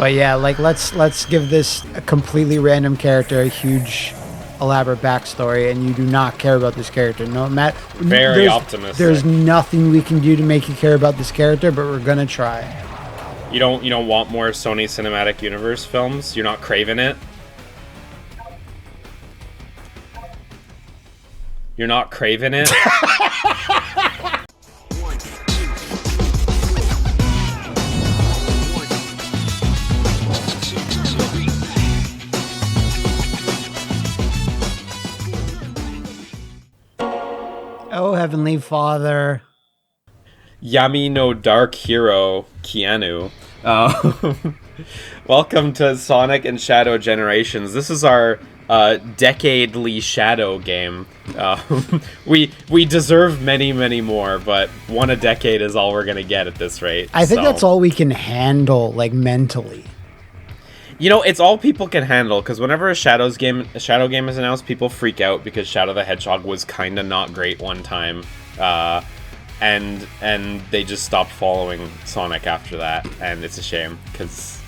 But yeah, like let's give this a completely random character a huge elaborate backstory, and you do not care about this character. No, Matt. Very optimistic. There's nothing we can do to make you care about this character, but we're gonna try. You don't want more Sony Cinematic Universe films? You're not craving it? You're not craving it? Oh, Heavenly Father. Yami no Dark Hero Keanu. Welcome to Sonic and Shadow Generations. This is our decadely Shadow game. We deserve many more, but one a decade is all we're gonna get at this rate. I think that's all we can handle, like, mentally. You know, it's all people can handle, because whenever a Shadow game is announced, people freak out because Shadow the Hedgehog was kind of not great one time, and they just stopped following Sonic after that, and it's a shame because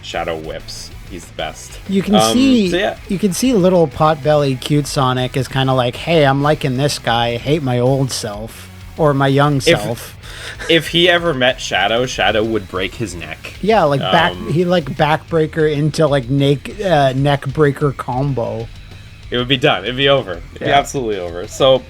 Shadow whips. He's the best. You can you can see little pot-bellied cute Sonic is kind of like, hey, I'm liking this guy. I hate my old self or my young self. If he ever met Shadow, Shadow would break his neck. Yeah, like backbreaker into like neck breaker combo. It would be done. It'd be over. It'd be absolutely over. So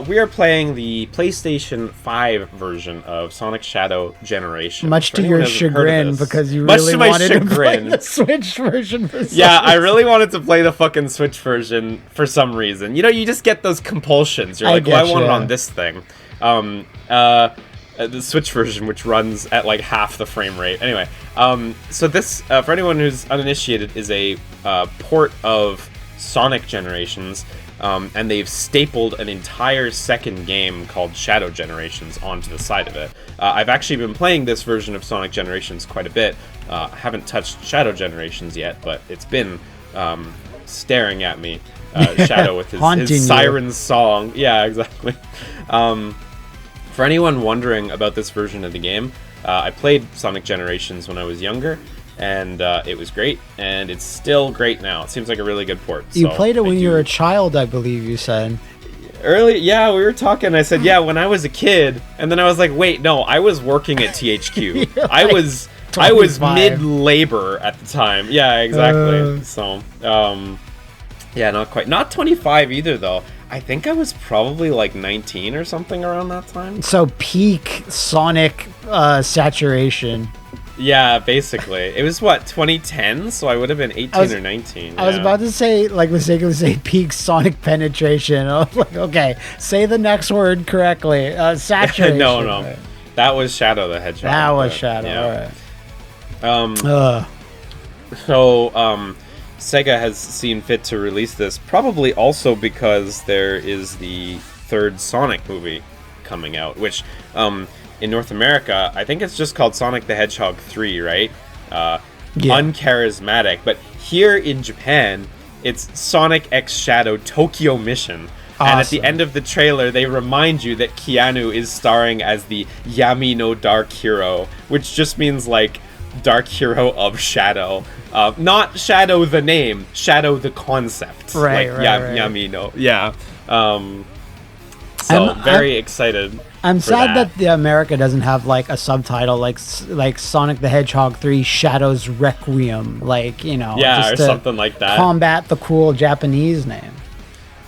we are playing the PlayStation 5 version of Sonic Shadow Generation. Much to your chagrin, because you really wanted to play the Switch version for some reason. I really wanted to play the fucking Switch version for some reason. You know, you just get those compulsions. You're like, well, I want it on this thing. The Switch version, which runs at like half the frame rate. Anyway, so this, for anyone who's uninitiated, is a port of Sonic Generations, and they've stapled an entire second game called Shadow Generations onto the side of it. I've actually been playing this version of Sonic Generations quite a bit. I haven't touched Shadow Generations yet, but it's been staring at me, Shadow with his siren song. Yeah, exactly. For anyone wondering about this version of the game, I played Sonic Generations when I was younger, and it was great, and it's still great now. It seems like a really good port. You played it when you were a child, I believe you said. Early, yeah, we were talking. I said, yeah, when I was a kid, and then I was like, wait, no, I was working at THQ. I was 25. mid-labor at the time. Yeah, exactly. Yeah, not quite. Not 25 either, though. I think I was probably like 19 or something around that time. So peak Sonic saturation. Yeah, basically. It was, what, 2010? So I would have been 18 or 19. I was about to say, like, mistakenly say peak Sonic penetration. I was like, okay, say the next word correctly. Saturation. No. Right. That was Shadow the Hedgehog. That was Shadow, yeah. Alright. So, Sega has seen fit to release this, probably also because there is the third Sonic movie coming out, which, in North America, I think it's just called Sonic the Hedgehog 3, right? Uncharismatic. But here in Japan, it's Sonic X Shadow Tokyo Mission. Awesome. And at the end of the trailer, they remind you that Keanu is starring as the Yami no Dark Hero, which just means, like, Dark Hero of Shadow. Not Shadow the name, Shadow the concept. Right, like, right. Yami no. Yeah. So, very excited. I'm sad that the America doesn't have like a subtitle like Sonic the Hedgehog 3 Shadow's Requiem, like, you know, or something like that. Combat the cool Japanese name.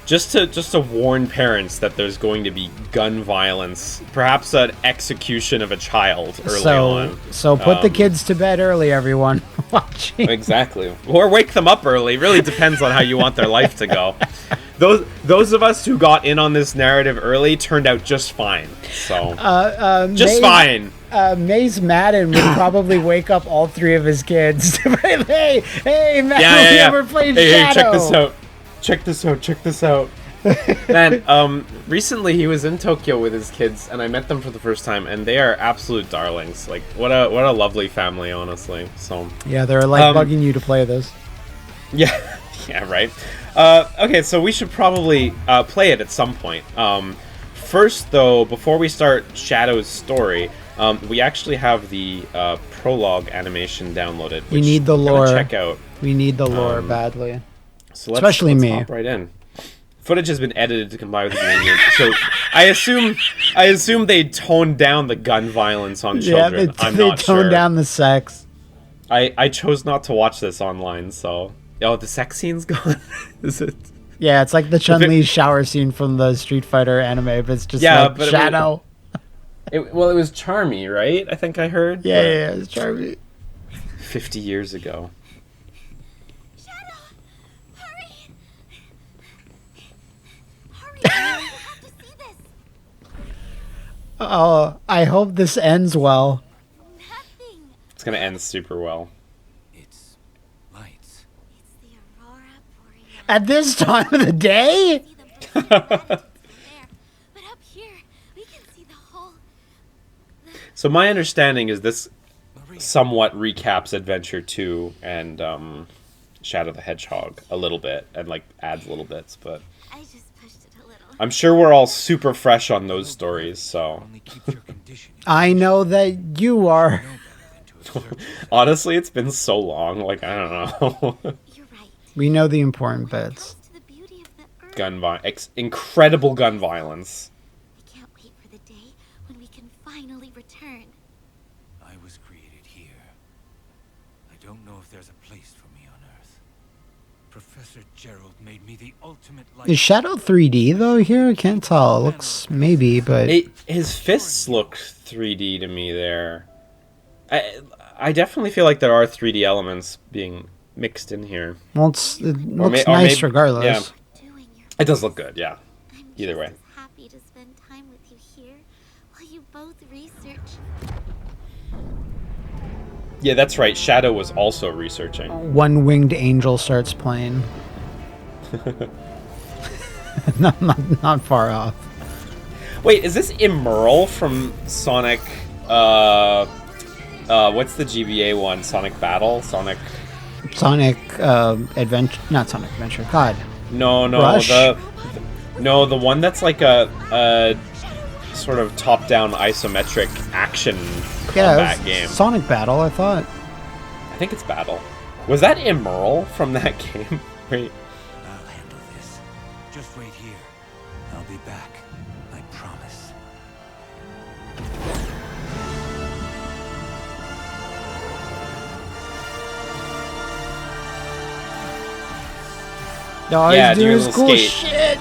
Just to warn parents that there's going to be gun violence, perhaps an execution of a child early on. So put the kids to bed early, everyone. Watching. Exactly. Or wake them up early. Really depends on how you want their life to go. Those of us who got in on this narrative early turned out just fine. So fine. Maze Madden would probably wake up all three of his kids. hey, Matt, yeah. Ever played Shadow? Check this out. Man, recently he was in Tokyo with his kids, and I met them for the first time, and they are absolute darlings. Like, what a lovely family, honestly. So yeah, they're like bugging you to play this. Yeah, yeah, right. Okay, so we should probably play it at some point. First, though, before we start Shadow's story, We actually have the prologue animation downloaded. We Which need the we're gonna lore. check out. We need the lore badly. So Especially let's me. hop right in. Footage has been edited to comply with the agreement. So I assume they toned down the gun violence on children. Yeah, I'm they not toned sure. down the sex. I chose not to watch this online, so the sex scene's gone. Is it? Yeah, it's like the Chun-Li shower scene from the Street Fighter anime, but it's just like but Shadow. It was Charmy, right? I think I heard. Yeah, it's Charmy. 50 years ago. Shadow! Hurry! Hurry! I have to see this! Oh, I hope this ends well. Nothing! It's gonna end super well. It's lights. It's the Aurora Borealis. At this time of the day? See them from there. But up here, we can see the whole... So my understanding is this Maria. somewhat recaps Adventure 2 and Shadow the Hedgehog a little bit, and like adds little bits, but I just pushed it a little. I'm sure we're all super fresh on those stories, so Only keeps your conditioning. I know that you are. No better than to observe yourself. honestly it's been so long, like I don't know. You're right. We know the important When it bits. comes to the beauty of the earth, Incredible gun violence. I can't wait for the day when we can finally return. I was created here. I don't know if there's a place for me on Earth. Professor Gerald made me the ultimate life. Is Shadow 3D though here? I can't tell. It looks maybe, but His fists look 3D to me there. I definitely feel like there are 3D elements being mixed in here. well, it Or looks or nice maybe- regardless. yeah. Doing your It does look good, yeah. I'm Either just way. as happy to spend time with you here while you both research. Yeah, that's right. Shadow was also researching. One winged angel starts playing. not far off. Wait, is this Emerl from Sonic? What's the GBA one? Sonic Battle? Sonic? Adventure, not Sonic Adventure. God, No, Rush? the one that's like a sort of top-down isometric action yeah, combat it was game. Sonic Battle. I thought. I think it's Battle. Was that Emerl from that game? Wait. I'll handle this. Just wait here. I'll be back. I promise. No, Yeah, he's do doing your his little cool skate. shit.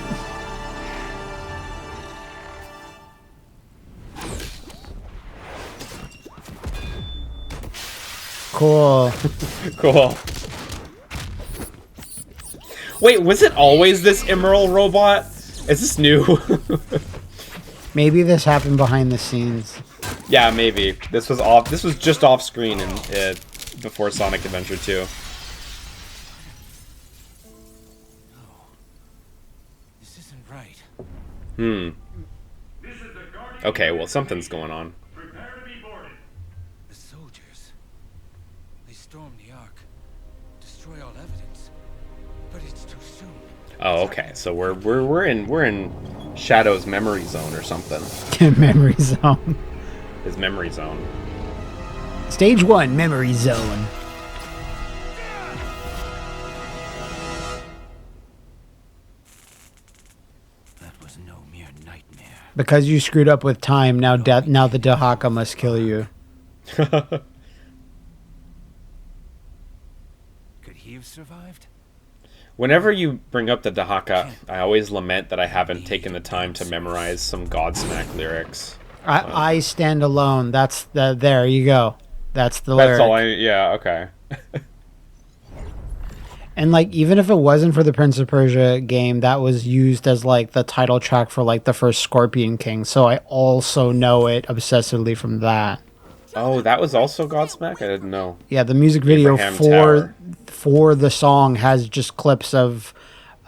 Cool. Cool. Wait, was it always this Emerl robot? Is this new? Maybe this happened behind the scenes. Yeah, maybe. This was off. This was just off screen in before Sonic Adventure 2. This isn't right. Hmm. Okay, well something's going on. Prepare to be boarded. The soldiers. They stormed the Ark. Destroy all evidence. But it's too soon. Oh, okay. So we're in Shadow's memory zone or something. Memory zone. His memory zone. Stage 1, memory zone. That was no mere nightmare. Because you screwed up with time, now now the Dahaka must kill you. Could he have survived? Whenever you bring up the Dahaka, I always lament that I haven't taken the time to memorize some Godsmack lyrics. I stand alone. That's the. There you go. That's the lyric. That's all I. Yeah. Okay. And like, even if it wasn't for the Prince of Persia game, that was used as like the title track for like the first Scorpion King. So I also know it obsessively from that. Oh, that was also Godsmack? I didn't know. Yeah, the music video Abraham Tower. for the song has just clips of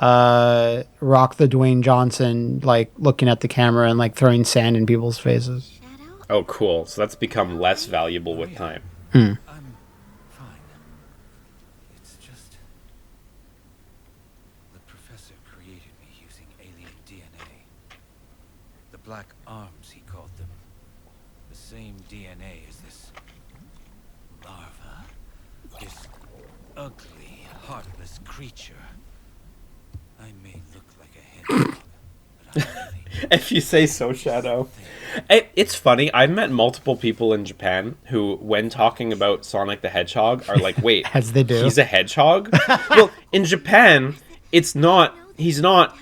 Rock the Dwayne Johnson like looking at the camera and like throwing sand in people's faces. Shadow? Oh, cool. So that's become less valuable with time. I'm fine. It's just... The professor created me using alien DNA. The black arms, he called them. The same DNA ugly, heartless creature. I may look like a hedgehog, but I'm really If you say so, Shadow. It's funny. I've met multiple people in Japan who, when talking about Sonic the Hedgehog, are like, "Wait, As they do. he's a hedgehog?" Well, in Japan, it's not. He's not.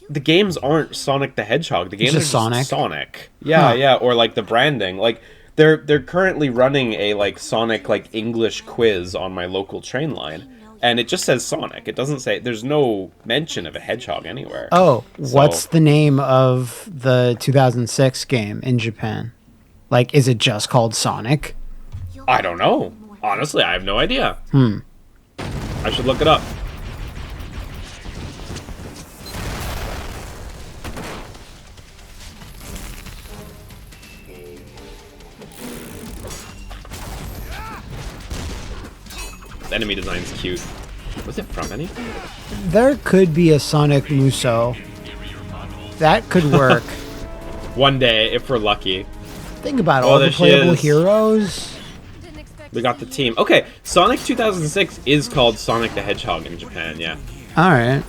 The games aren't Sonic the Hedgehog. The games just are just Sonic? Sonic. Yeah, Huh. yeah. Or like the branding. Like they're currently running a like Sonic like English quiz on my local train line, and it just says Sonic. It doesn't say. There's no mention of a hedgehog anywhere. Oh, So- what's the name of the 2006 game in Japan? Like, is it just called Sonic? I don't know. Honestly, I have no idea. I should look it up. The enemy design's cute. Was it from anything? There could be a Sonic Muso. That could work. One day, if we're lucky. Think about Oh, all the there she playable is. heroes. Didn't expect We to got the see team. Okay, Sonic 2006 is called Sonic the Hedgehog in Japan, yeah. All right.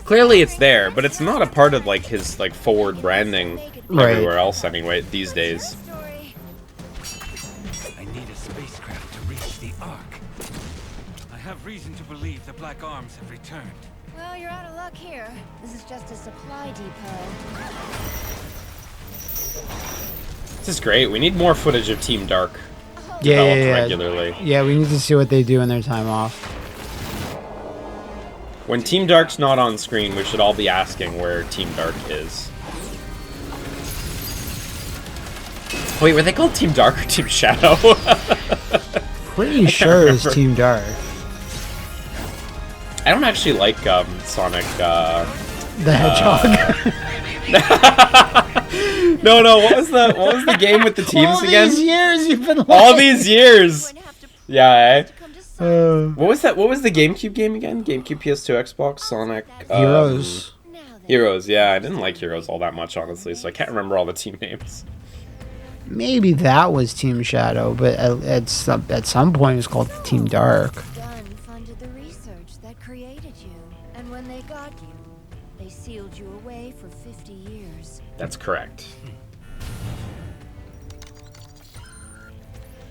Clearly it's there, but it's not a part of like his like forward branding Right. everywhere else anyway these days. story. I need a spacecraft to reach the Ark. I have reason to believe the Black Arms have returned. Well, you're out of luck here. This is just a supply depot. This is great. We need more footage of Team Dark Yeah, developed yeah, yeah. regularly. Yeah, we need to see what they do in their time off. When Team Dark's not on screen, we should all be asking where Team Dark is. Wait, were they called Team Dark or Team Shadow? Pretty sure it's remember. Team Dark. I don't actually like Sonic. The Hedgehog. No. What was the game with the teams all again? these years you've been All lying. these years. Going to have to Yeah. Eh? come to some What was that? What was the GameCube game again? GameCube, PS2, Xbox, Sonic. Heroes. now then. Heroes. Yeah, I didn't like Heroes all that much, honestly, so I can't remember all the team names. Maybe that was Team Shadow, but at some point it was called Team Dark. Gun funded the research that created you, and when they got you, they sealed you away for 50 years. That's correct.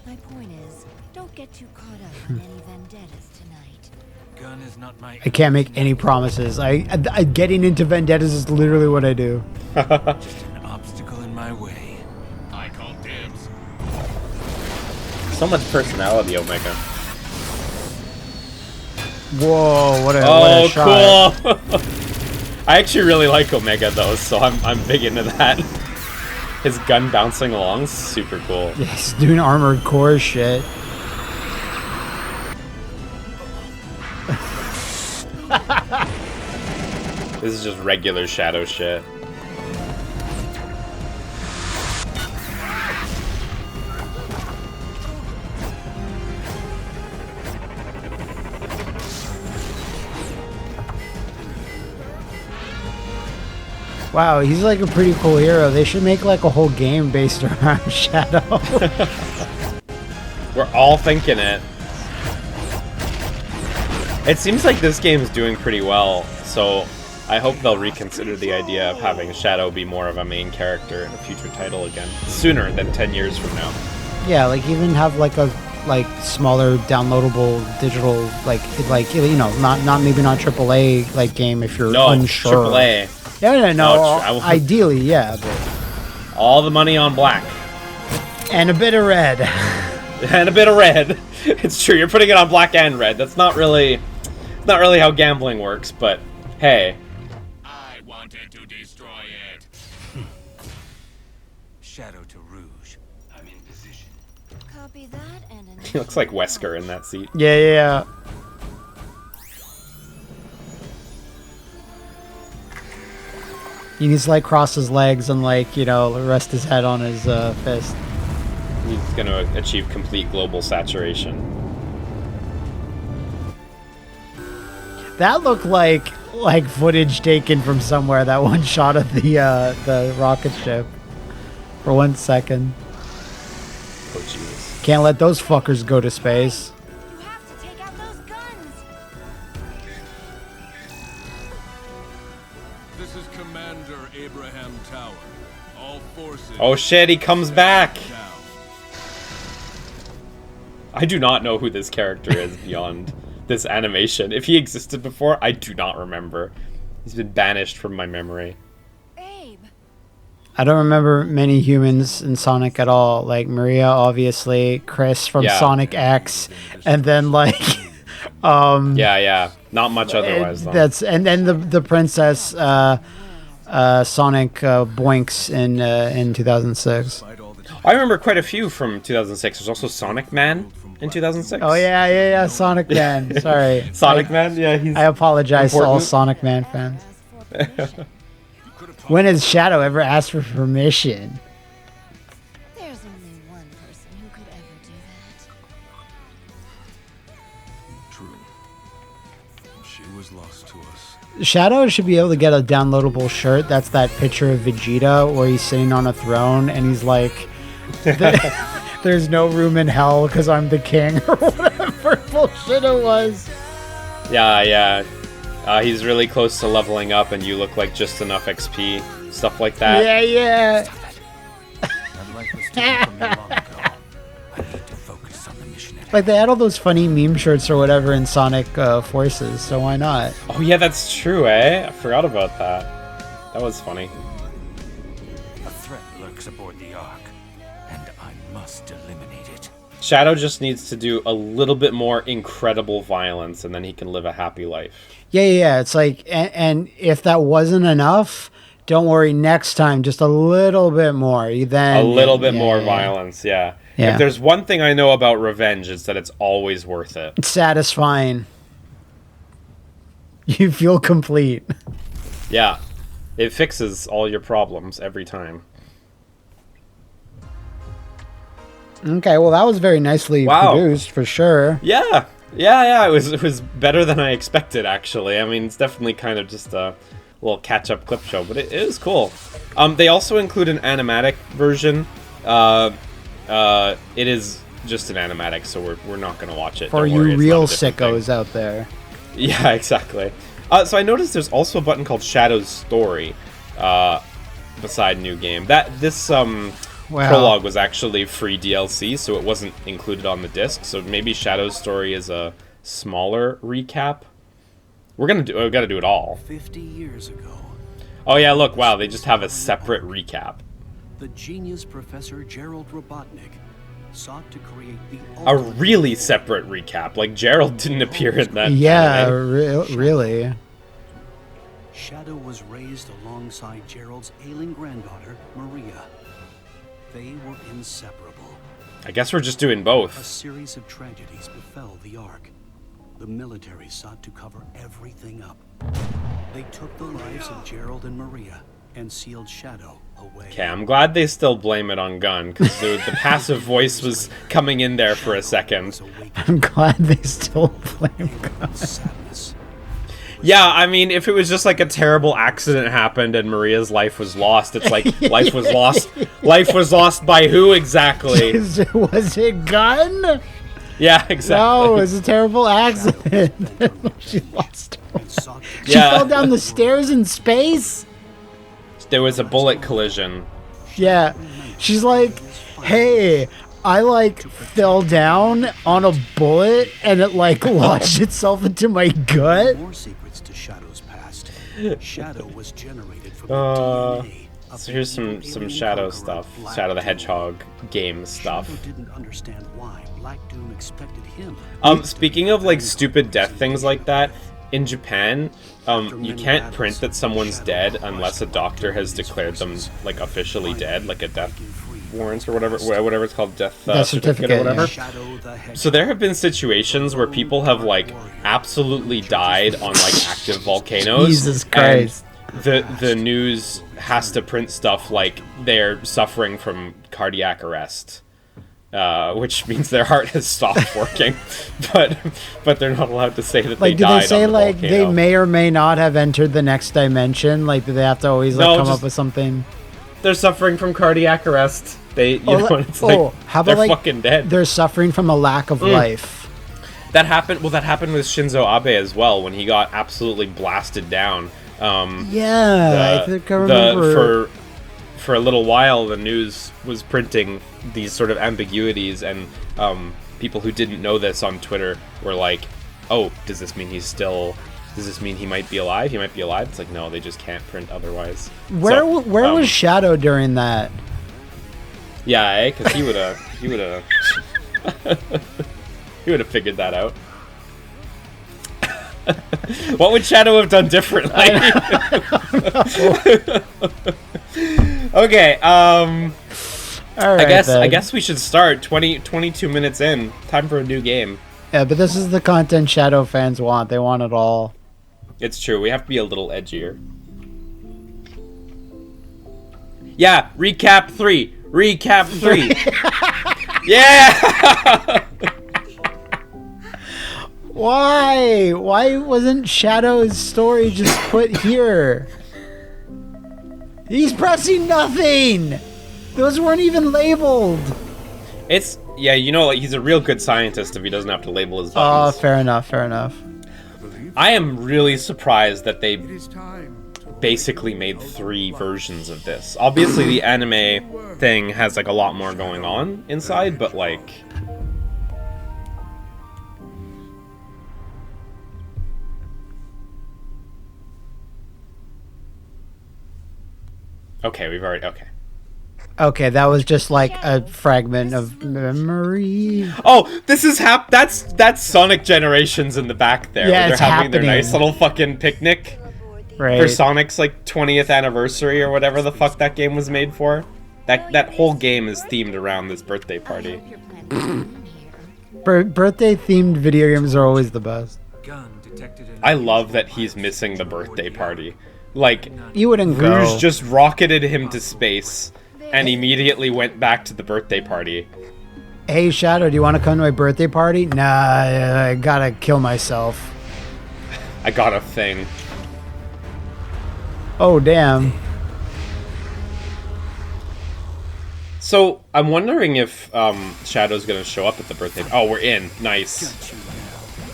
My point is, don't get too caught up in any vendettas tonight. Gun is not my. I can't make any promises. I getting into vendettas is literally what I do. Just an obstacle in my way. I call dibs. So much personality, Omega. Whoa! What a Oh, shot! cool. I actually really like Omega though, so I'm big into that. His gun bouncing along is super cool. He's doing armored core shit. This is just regular Shadow shit. Wow, he's like a pretty cool hero. They should make like a whole game based around Shadow. We're all thinking it. It seems like this game is doing pretty well, so I hope they'll reconsider the idea of having Shadow be more of a main character in a future title again, sooner than 10 years from now. Yeah, like even have like a smaller downloadable digital like you know not maybe not AAA like game if you're No, unsure. AAA. Yeah, no, I will- ideally, yeah, but All the money on black. and a bit of red. And a bit of red. It's true, you're putting it on black and red. That's not really how gambling works, but hey. I wanted to destroy it. Shadow to Rouge. I'm in position. Copy that and an He looks like Wesker in that seat. Yeah. He needs to like cross his legs and like, you know, rest his head on his fist. He's gonna achieve complete global saturation. That looked like footage taken from somewhere. That one shot of the rocket ship for 1 second. Oh jeez. Can't let those fuckers go to space. You have to take out those Oh shit, he comes back! I do not know who this character is beyond this animation. If he existed before, I do not remember. He's been banished from my memory. Abe. I don't remember many humans in Sonic at all. Like Maria, obviously, Chris from Yeah. Sonic X, and then like, Yeah. Not much otherwise, though. and then the princess, Sonic Boinks in 2006. I remember quite a few from 2006. There's also Sonic Man in 2006. Oh yeah, Sonic Man. Sorry, Sonic Man? Yeah, he's... I apologize to all important. Sonic Man fans. When has Shadow ever asked for permission? There's only one person who could ever do that. True. She was lost to us. Shadow should be able to get a downloadable shirt. That's that picture of Vegeta where he's sitting on a throne and he's like, there's no room in hell because I'm the king, or whatever bullshit it was. Yeah. He's really close to leveling up and you look like just enough XP. Stuff like that. Yeah. That life was taken from me long ago. I need to focus on the mission at Like they had all those funny meme shirts or whatever in Sonic Forces, so why not? Oh yeah, that's true, eh? I forgot about that. That was funny. A threat lurks aboard the Ark, and I must eliminate it. Shadow just needs to do a little bit more incredible violence and then he can live a happy life. Yeah. It's like, and if that wasn't enough, don't worry. Next time, just a little bit more. Then A little bit more yeah. violence, yeah. Yeah. If there's one thing I know about revenge, it's that it's always worth it. It's satisfying. You feel complete. Yeah. It fixes all your problems every time. Okay, well that was very nicely Wow. produced for sure. Yeah. It was better than I expected, actually. I mean, it's definitely kind of just a little catch-up clip show, but it is cool. They also include an animatic version. It is just an animatic, so we're not going to watch it. For Don't worry, you it's real not a different sickos thing. out there. Yeah, exactly. So I noticed there's also a button called Shadow's Story beside New Game. This Wow. prologue was actually free DLC, so it wasn't included on the disc. So maybe Shadow's Story is a smaller recap. We gotta do it all. 50 years ago, Oh yeah, look, wow, they just have a separate recap. the genius Professor Gerald Robotnik sought to create the A ultimate really separate recap. Like Gerald didn't appear in that. Yeah, anime. really. Shadow was raised alongside Gerald's ailing granddaughter, Maria. They were inseparable. I guess we're just doing A both. series of tragedies befell the Ark. The military sought to cover everything up. They took the lives of Gerald and Maria and sealed Shadow away. Okay, I'm glad they still blame it on Gun, because the passive voice was coming in there for a second. I'm glad they still blame God. Sadness. Yeah, I mean, if it was just like a terrible accident happened and Maria's life was lost, it's like, life was lost. Life was lost by who exactly? Was it Gun? Yeah, exactly. No, it was a terrible accident. She lost her. And sought to She Yeah. fell down the stairs in space? There was a bullet collision. Yeah. She's like, hey, I like fell down on a bullet and it like lodged itself into my gut. more secrets to Shadow's past. Shadow was generated from the Uh, DNA of So here's the evil some alien Shadow conqueror, stuff. Black Shadow the Doom. Hedgehog game stuff. Shadow didn't understand why Black Doom expected him. Speaking of like stupid death things like that, in Japan, you can't print that someone's dead unless a doctor has declared them like officially dead, like a death warrant or whatever it's called, death Death certificate or certificate, whatever. Shadow the Hedgehog. So there have been situations where people have like absolutely died on like active volcanoes. Jesus and Christ. The news has to print stuff like they're suffering from cardiac arrest. Which means their heart has stopped working, but they're not allowed to say that Like, they do died they say on the like volcano. they may or may not have entered the next dimension? Like, do they have to always like No, come just- up with something? They're suffering from cardiac arrest. They, you Oh, know, le- it's like oh, how they're about, like, fucking dead. They're suffering from a lack of life. That happened. Well, that happened with Shinzo Abe as well when he got absolutely blasted down. Yeah, I think I remember. for a little while, the news was printing these sort of ambiguities, and people who didn't know this on Twitter were like, "Oh, does this mean he's still? Does this mean he might be alive? He might be alive." It's like, no, they just can't print otherwise. Where was Shadow during that? Yeah, because he would have he would have figured that out. What would Shadow have done differently? Okay, All right, I guess we should start 22 minutes in. Time for a new game. Yeah, but this is the content Shadow fans want. They want it all. It's true. We have to be a little edgier. Yeah, recap 3. Recap 3. Yeah. Why? Why wasn't Shadow's story just put here? He's pressing nothing. Those weren't even labeled. It's yeah, you know, like he's a real good scientist if he doesn't have to label his Oh, buttons. fair enough. Fair enough. I am really surprised that they basically made 3 versions of this. Obviously, the anime thing has like a lot more going on inside, but like. Okay, we've already Okay, that was just like a fragment of memory. Oh, this is that's Sonic Generations in the back there. Yeah, where they're it's having their happening. nice little fucking picnic Right. for Sonic's like 20th anniversary or whatever the fuck that game was made for. That whole game is themed around this birthday party. Birthday themed video games are always the best. Gun detected in I love that he's missing the birthday party. Like, You wouldn't Rouge go. just rocketed him to space and immediately went back to the birthday party. Hey Shadow, do you want to come to my birthday party? Nah, I gotta kill myself. I got a thing. Oh damn. So, I'm wondering if Shadow's gonna show up at the birthday. Oh, we're in. Nice.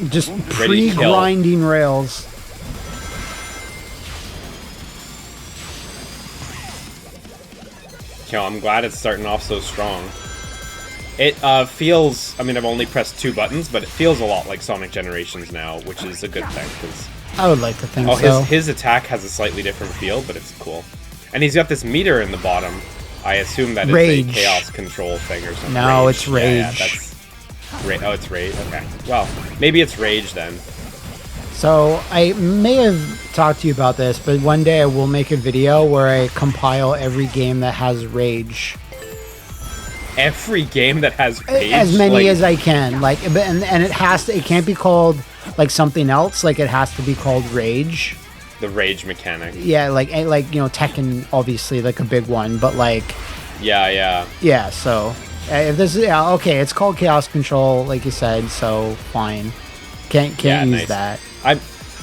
Just Ready to kill. pre-grinding rails. You know, I'm glad it's starting off so strong. It feels, I mean, I've only pressed 2 buttons, but it feels a lot like Sonic Generations now, which is a good thing, because... I would like to think Oh, so. his attack has a slightly different feel, but it's cool. And he's got this meter in the bottom. I assume that is Rage. a chaos control thing or something. No, it's Yeah, rage. that's... Oh, it's rage? Okay. Well, maybe it's rage then. So I may have talked to you about this, but one day I will make a video where I compile every game that has rage. Every game that has rage... As many like, as I can. Like, and it has to. It can't be called like something else. Like it has to be called rage. the rage mechanic. Yeah, like you know, Tekken obviously like a big one, but like Yeah. yeah. So if this is okay, it's called Chaos Control, like you said. So fine, can't Yeah, use nice. that.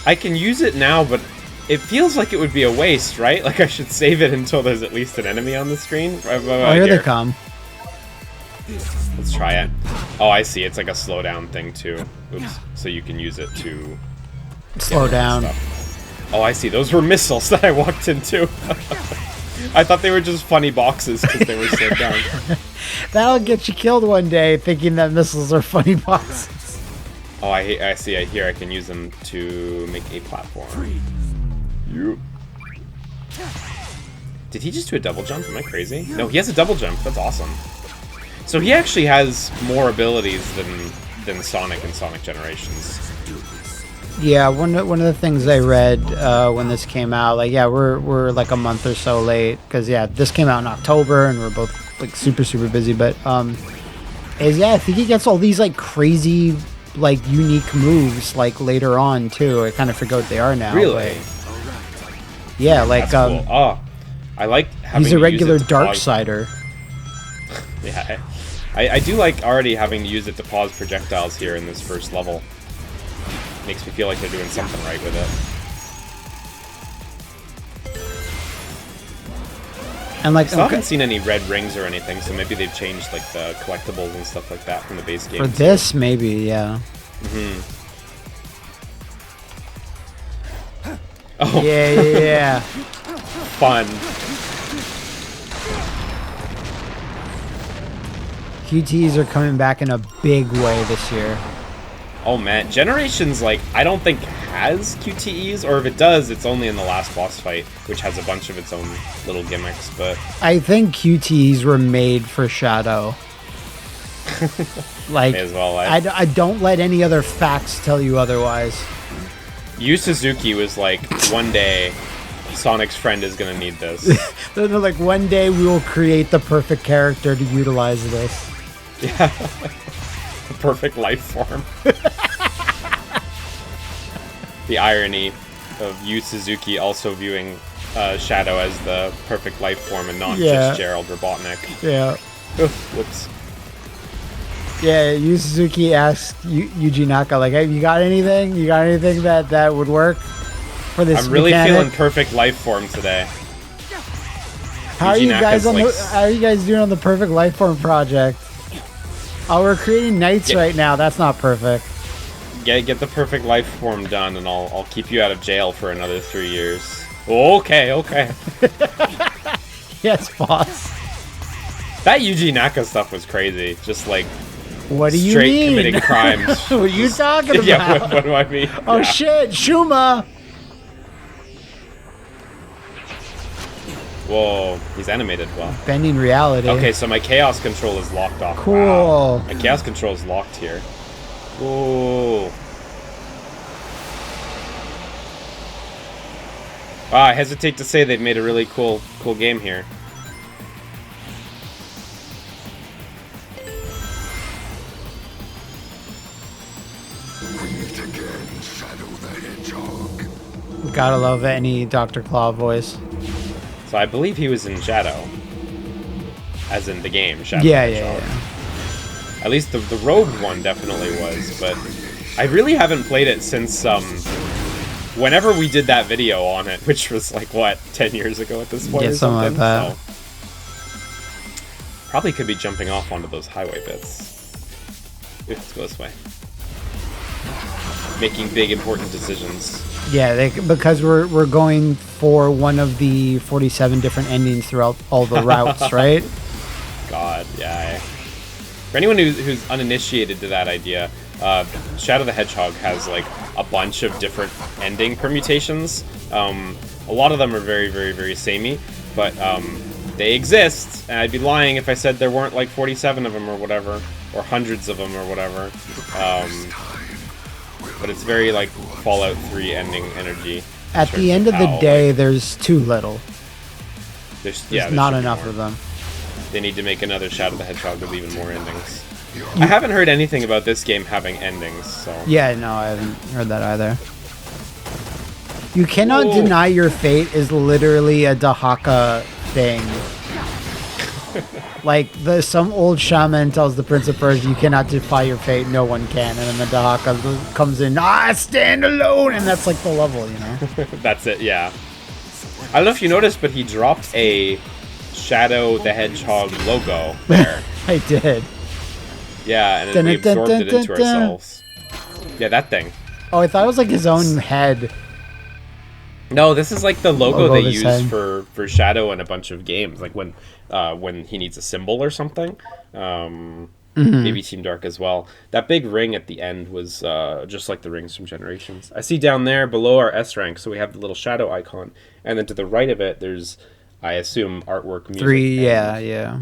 I can use it now, but it feels like it would be a waste, right? Like I should save it until there's at least an enemy on the screen. Oh, here they come. Let's try it. Oh, I see. It's like a slowdown thing too. Oops. So you can use it to Slow down. stuff. Oh, I see. Those were missiles that I walked into. I thought they were just funny boxes because they were slowed down. That'll get you killed one day, thinking that missiles are funny boxes. Oh, I see. I hear I can use them to make a platform. Yep. Did he just do a double jump? Am I crazy? No, he has a double jump. That's awesome. So he actually has more abilities than Sonic and Sonic Generations. Yeah, one of the things I read when this came out, like yeah, we're like a month or so late because yeah, this came out in October and we're both like super busy. But is yeah, I think he gets all these like crazy like unique moves like later on too. I kind of forget what they are now. Really? But, yeah, like That's cool. Oh, I like having he's a to regular use it to pause- Darksider. Yeah, I do like already having to use it to pause projectiles here in this first level. Makes me feel like they're doing something right with it. And like I still haven't seen any red rings or anything, so maybe they've changed like the collectibles and stuff like that from the base game. for this, maybe yeah. Oh, Yeah. fun. QTs are coming back in a big way this year. Oh man, Generations, like, I don't think has QTEs, or if it does, it's only in the last boss fight, which has a bunch of its own little gimmicks, but... I think QTEs were made for Shadow. Like, May as well, I don't let any other facts tell you otherwise. Yu Suzuki was like, one day, Sonic's friend is gonna need this. They're like, one day we will create the perfect character to utilize this. Yeah. The perfect life form. The irony of Yu Suzuki also viewing Shadow as the perfect life form and not just Gerald Robotnik. Yeah. Whoops. Yeah, Yu Suzuki asked Yuji Naka, like, hey, you got anything? You got anything that would work for this I'm really mechanic? feeling perfect life form today. How are you guys Naka's how are you guys doing on the perfect life form project? Oh, we're creating knights right now. That's not perfect. Get the perfect life form done, and I'll keep you out of jail for another 3 years. Okay. Yes, boss. That Yuji Naka stuff was crazy. Just like What do you straight mean? committing crimes. What are you talking about? Yeah, what do I mean? Oh Yeah. shit, Shuma! Whoa, he's animated well. Bending reality. Okay, so my chaos control is locked off. Cool. Wow. My chaos control is locked here. Whoa. Wow, I hesitate to say they've made a really cool game here. Meet again, Shadow the Hedgehog. Gotta love any Dr. Claw voice. So I believe he was in Shadow. As in the game, Shadow. Yeah, the yeah, Hedgehog. yeah. At least the Rogue one definitely was, but I really haven't played it since, whenever we did that video on it, which was like, what, 10 years ago at this point Yeah, or something something? like that. So, probably could be jumping off onto those highway bits. Ooh, let's go this way. Making big, important decisions. Yeah, because we're going for one of the 47 different endings throughout all the routes, right? God, yeah. For anyone who's uninitiated to that idea, Shadow the Hedgehog has like a bunch of different ending permutations. A lot of them are very, very, very samey, but they exist, and I'd be lying if I said there weren't like 47 of them or whatever, or hundreds of them or whatever. But it's very like Fallout 3 ending energy. At the end of the day, there's too little. There's Not should be enough more. of them. They need to make another Shadow the Hedgehog with even more endings. I haven't heard anything about this game having endings, so... Yeah, no, I haven't heard that either. You cannot Whoa. deny your fate is literally a Dahaka thing. Like, some old shaman tells the Prince of Persia, you cannot defy your fate, no one can. And then the Dahaka comes in, stand alone! And that's like the level, you know? That's it, yeah. I don't know if you noticed, but he dropped a Shadow the Hedgehog logo there. I did. Yeah, and then we absorbed it into ourselves. Yeah, that thing. Oh, I thought it was like his own head. No, this is like the logo Logo they of his use head. for Shadow in a bunch of games, like when he needs a symbol or something. Maybe Team Dark as well. That big ring at the end was just like the rings from Generations. I see down there below our S rank, so we have the little Shadow icon, and then to the right of it, there's, I assume, artwork, music, 3, and, yeah.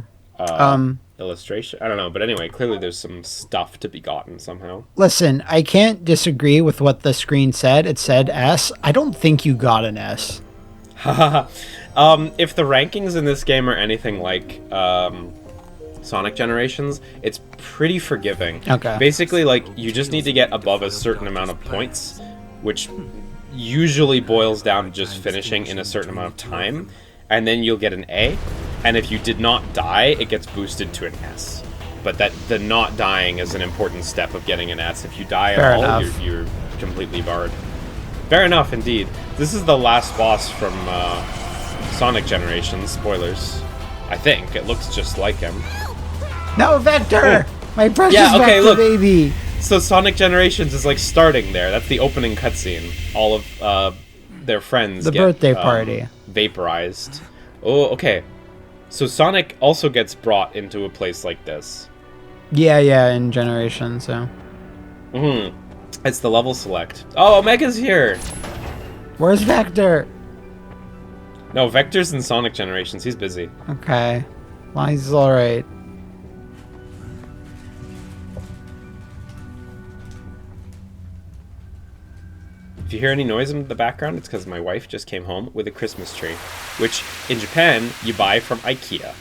illustration. I don't know, but anyway, clearly there's some stuff to be gotten somehow. Listen, I can't disagree with what the screen said. It said S. I don't think you got an S. If the rankings in this game are anything like Sonic Generations, it's pretty forgiving. Okay. Basically, like, you just need to get above a certain amount of points, which usually boils down to just finishing in a certain amount of time, and then you'll get an A. And if you did not die, it gets boosted to an S. But the not dying is an important step of getting an S. If you die Fair at all, enough. you're completely barred. Fair enough, indeed. This is the last boss from Sonic Generations. Spoilers. I think. It looks just like him. No, Vector! My precious Yeah, okay, Vector look. baby! So Sonic Generations is like starting there. That's the opening cutscene. All of their friends The get, birthday party. vaporized. Oh, okay. So Sonic also gets brought into a place like this. Yeah, in Generations, so. It's the level select. Oh, Omega's here! Where's Vector? No, Vector's in Sonic Generations. He's busy. Okay. Well, he's alright. If you hear any noise in the background, it's because my wife just came home with a Christmas tree, which in Japan you buy from IKEA,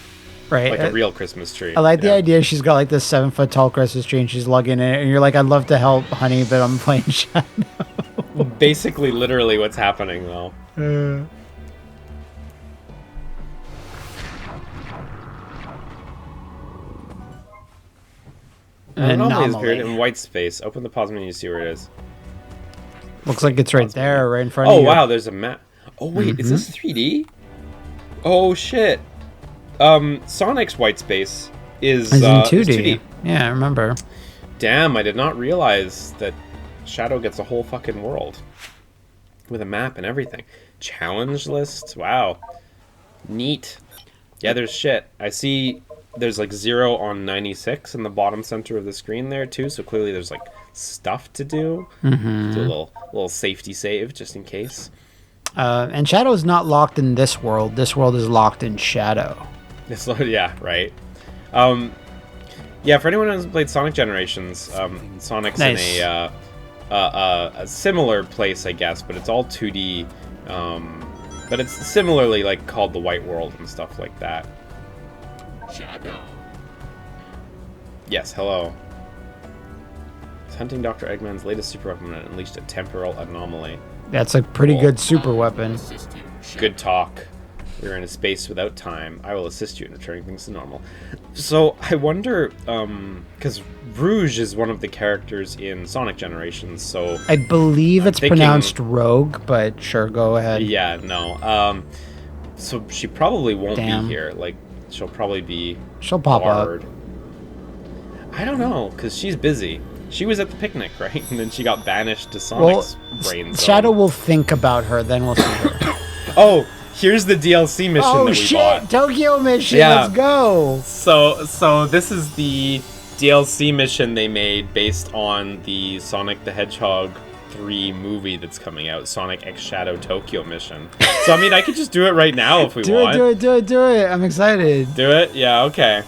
Right. like a real Christmas tree. I like the idea she's got like this 7-foot tall Christmas tree and she's lugging it, and you're like, I'd love to help, honey, but I'm playing Shadow. Basically, literally what's happening, though. Anomaly has appeared in white space. Open the pause menu to see where it is. Looks like it's right there, right in front of Oh, you. wow, there's a map. Oh, wait, is this 3D? Oh, shit. Sonic's white space is It's in 2D. is 2D. Yeah, I remember. Damn, I did not realize that Shadow gets a whole fucking world. With a map and everything. Challenge lists? Wow. Neat. Yeah, there's shit. I see there's like 0 on 96 in the bottom center of the screen there, too. So clearly there's like stuff to do. Do a little safety save just in case. And Shadow's not locked in this world. This world is locked in Shadow. Yeah, right. Yeah, for anyone who hasn't played Sonic Generations, Sonic's Nice. in a similar place, I guess, but it's all 2D. But it's similarly like called the White World and stuff like that. Shadow. Yes, hello. It's hunting Dr. Eggman's latest super weapon and unleashed a temporal anomaly. That's a pretty good super weapon. Assist you, Shadow. Good talk. We're in a space without time. I will assist you in returning things to normal. So I wonder, because Rouge is one of the characters in Sonic Generations, so I believe it's thinking- pronounced Rogue, but sure, go ahead. yeah, no. So she probably won't Damn. be here. Like, she'll probably be She'll pop barred. I don't know, because she's busy. She was at the picnic, right? And then she got banished to Sonic's brain zone. Shadow will think about her, then we'll see her. Oh, here's the DLC mission that we bought. Tokyo mission, Yeah. let's go! So this is the DLC mission they made based on the Sonic the Hedgehog 3 movie that's coming out, Sonic X Shadow Tokyo mission. So I mean, I could just do it right now if we want. Do it, I'm excited. Do it? Yeah, okay.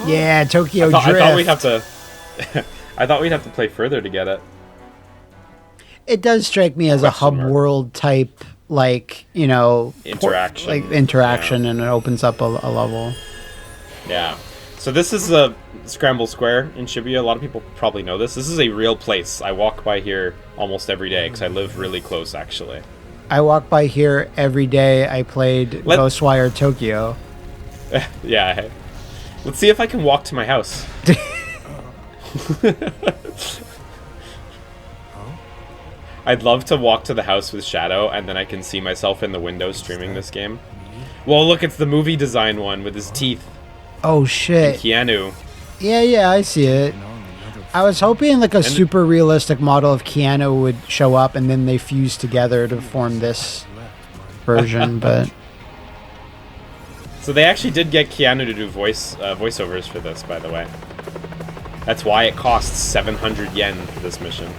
Yeah, Tokyo Drift. I thought we'd have to I thought we'd have to play further to get it. It does strike me as a Question hub mark. world type, like, you know, Interaction. and it opens up a level. Yeah. So this is a Scramble Square in Shibuya. A lot of people probably know this. This is a real place. I walk by here almost every day because I live really close, actually. I walk by here every day. I played Ghostwire Tokyo. Yeah. Let's see if I can walk to my house. I'd love to walk to the house with Shadow, and then I can see myself in the window streaming this game. Well, look, it's the movie design one with his teeth. Oh shit! Keanu. Yeah, I see it. I was hoping like a super realistic model of Keanu would show up, and then they fuse together to form this version. But so they actually did get Keanu to do voiceovers for this, by the way. That's why it costs 700 yen for this mission.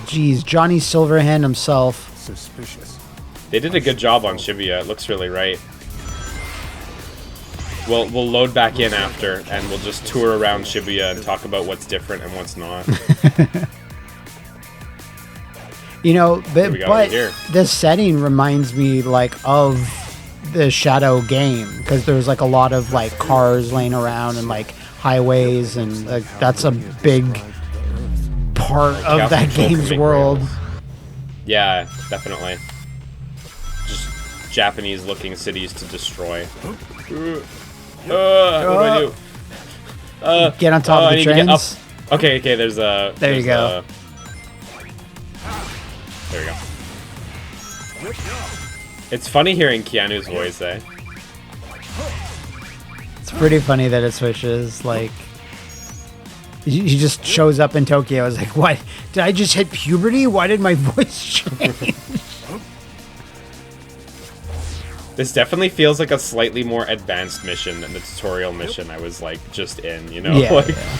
geez, Johnny Silverhand himself. Suspicious. They did a good job on Shibuya. It looks really right. We'll load back in after, and we'll just tour around Shibuya and talk about what's different and what's not. You know, but we got over here? this setting reminds me like of the Shadow game, because there's like a lot of like cars laying around and like highways, and like that's a big part of Yeah, that control game's can make world. rails. Yeah, definitely. Just Japanese-looking cities to destroy. What do I do? Get on top I of the need to get up. trains. Okay, there's a... There you go. There we go. It's funny hearing Keanu's voice, eh? It's pretty funny that it switches. Like, He just shows up in Tokyo. I was like, what? Did I just hit puberty? Why did my voice change? This definitely feels like a slightly more advanced mission than the tutorial mission I was like just in, you know? Yeah, like yeah.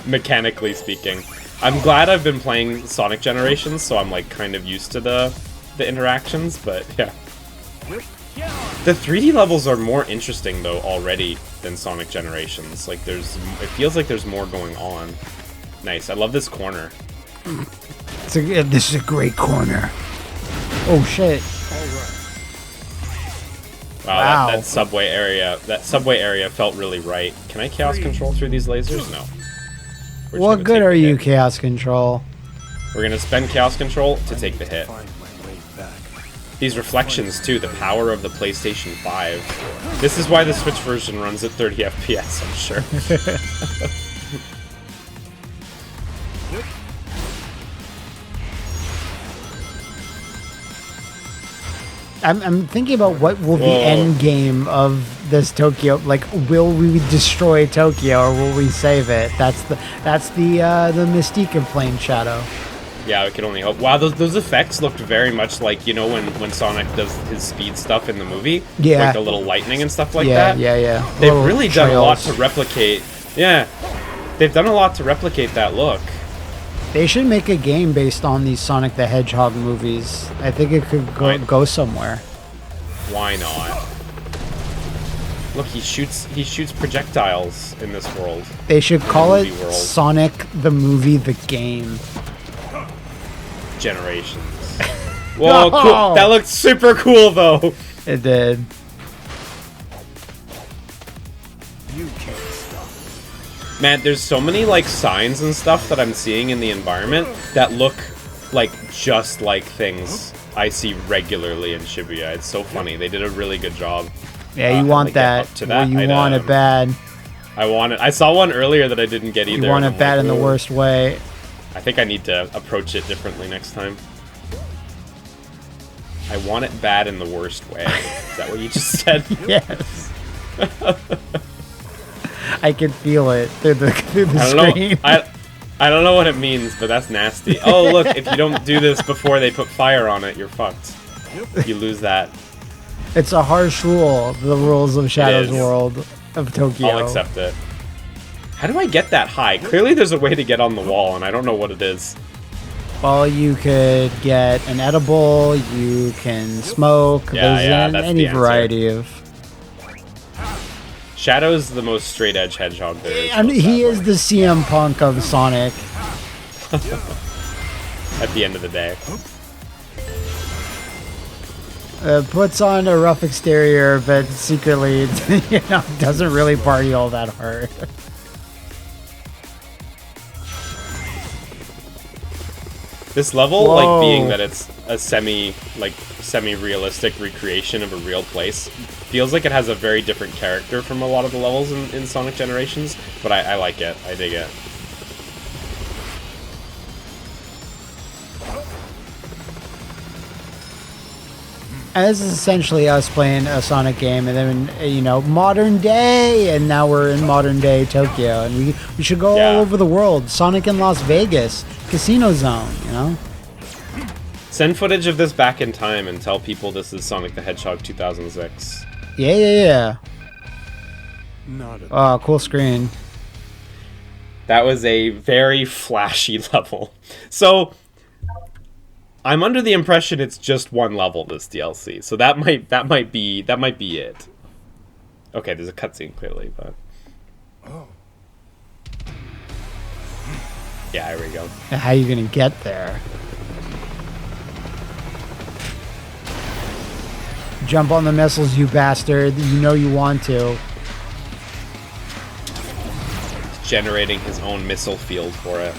mechanically speaking. I'm glad I've been playing Sonic Generations, so I'm like kind of used to the interactions, but yeah. The 3D levels are more interesting though already than Sonic Generations. Like it feels like there's more going on. Nice. I love this corner. This is a great corner. Oh shit. Wow, Wow. that subway area felt really right. Can I chaos control through these lasers? No. We're just What gonna good take are the you, hit. Chaos Control? We're gonna spend chaos control to take the hit. Find my way back. These reflections too, the power of the PlayStation 5. This is why the Switch version runs at 30 FPS, I'm sure. I'm thinking about what will the Whoa. end game of this Tokyo, like, will we destroy Tokyo or will we save it? That's the mystique of playing Shadow. Yeah, we can only hope. Wow, those effects looked very much like, you know, when Sonic does his speed stuff in the movie? Yeah. Like the little lightning and stuff like Yeah, that? yeah. They've Little really done a lot trails. to replicate. Yeah. They've done a lot to replicate that look. They should make a game based on these Sonic the Hedgehog movies. I think it could go somewhere. Why not? Look, he shoots projectiles in this world. They should call it Movie world. Sonic the Movie the Game. Generations. Whoa, No! cool. That looked super cool though. It did. You can't stop. Man, there's so many like signs and stuff that I'm seeing in the environment that look like just like things I see regularly in Shibuya. It's so funny. They did a really good job. Yeah, How you do want I get that. up to that You want it item? bad. I want it. I saw one earlier that I didn't get either. You want and it I'm bad like, in the "Ooh." worst way. I think I need to approach it differently next time. I want it bad in the worst way. Is that what you just said? Yes. I can feel it through the I don't screen. know. I don't know what it means, but that's nasty. Oh, look, if you don't do this before they put fire on it, you're fucked. You lose that. It's a harsh rule, the rules of Shadow's is. World of Tokyo. I'll accept it. How do I get that high? Clearly there's a way to get on the wall, and I don't know what it is. Well, you could get an edible, you can smoke, Yeah, there's yeah, that's any the answer. variety of... Shadow's the most straight-edge hedgehog there is. I mean, he is the CM Punk of Sonic. At the end of the day. Puts on a rough exterior, but secretly, doesn't really party all that hard. This level, Whoa. like being that it's a semi-realistic recreation of a real place, feels like it has a very different character from a lot of the levels in Sonic Generations, but I like it. I dig it. And this is essentially us playing a Sonic game, and then, modern day, and now we're in modern day Tokyo, and we should go Yeah. all over the world. Sonic in Las Vegas, Casino Zone, Send footage of this back in time and tell people this is Sonic the Hedgehog 2006. Yeah. Not a Oh, cool screen. That was a very flashy level. So I'm under the impression it's just one level, this DLC. So that might be it. Okay, there's a cutscene clearly, but yeah, here we go. How you gonna get there? Jump on the missiles, you bastard. You know you want to. Generating his own missile field for it.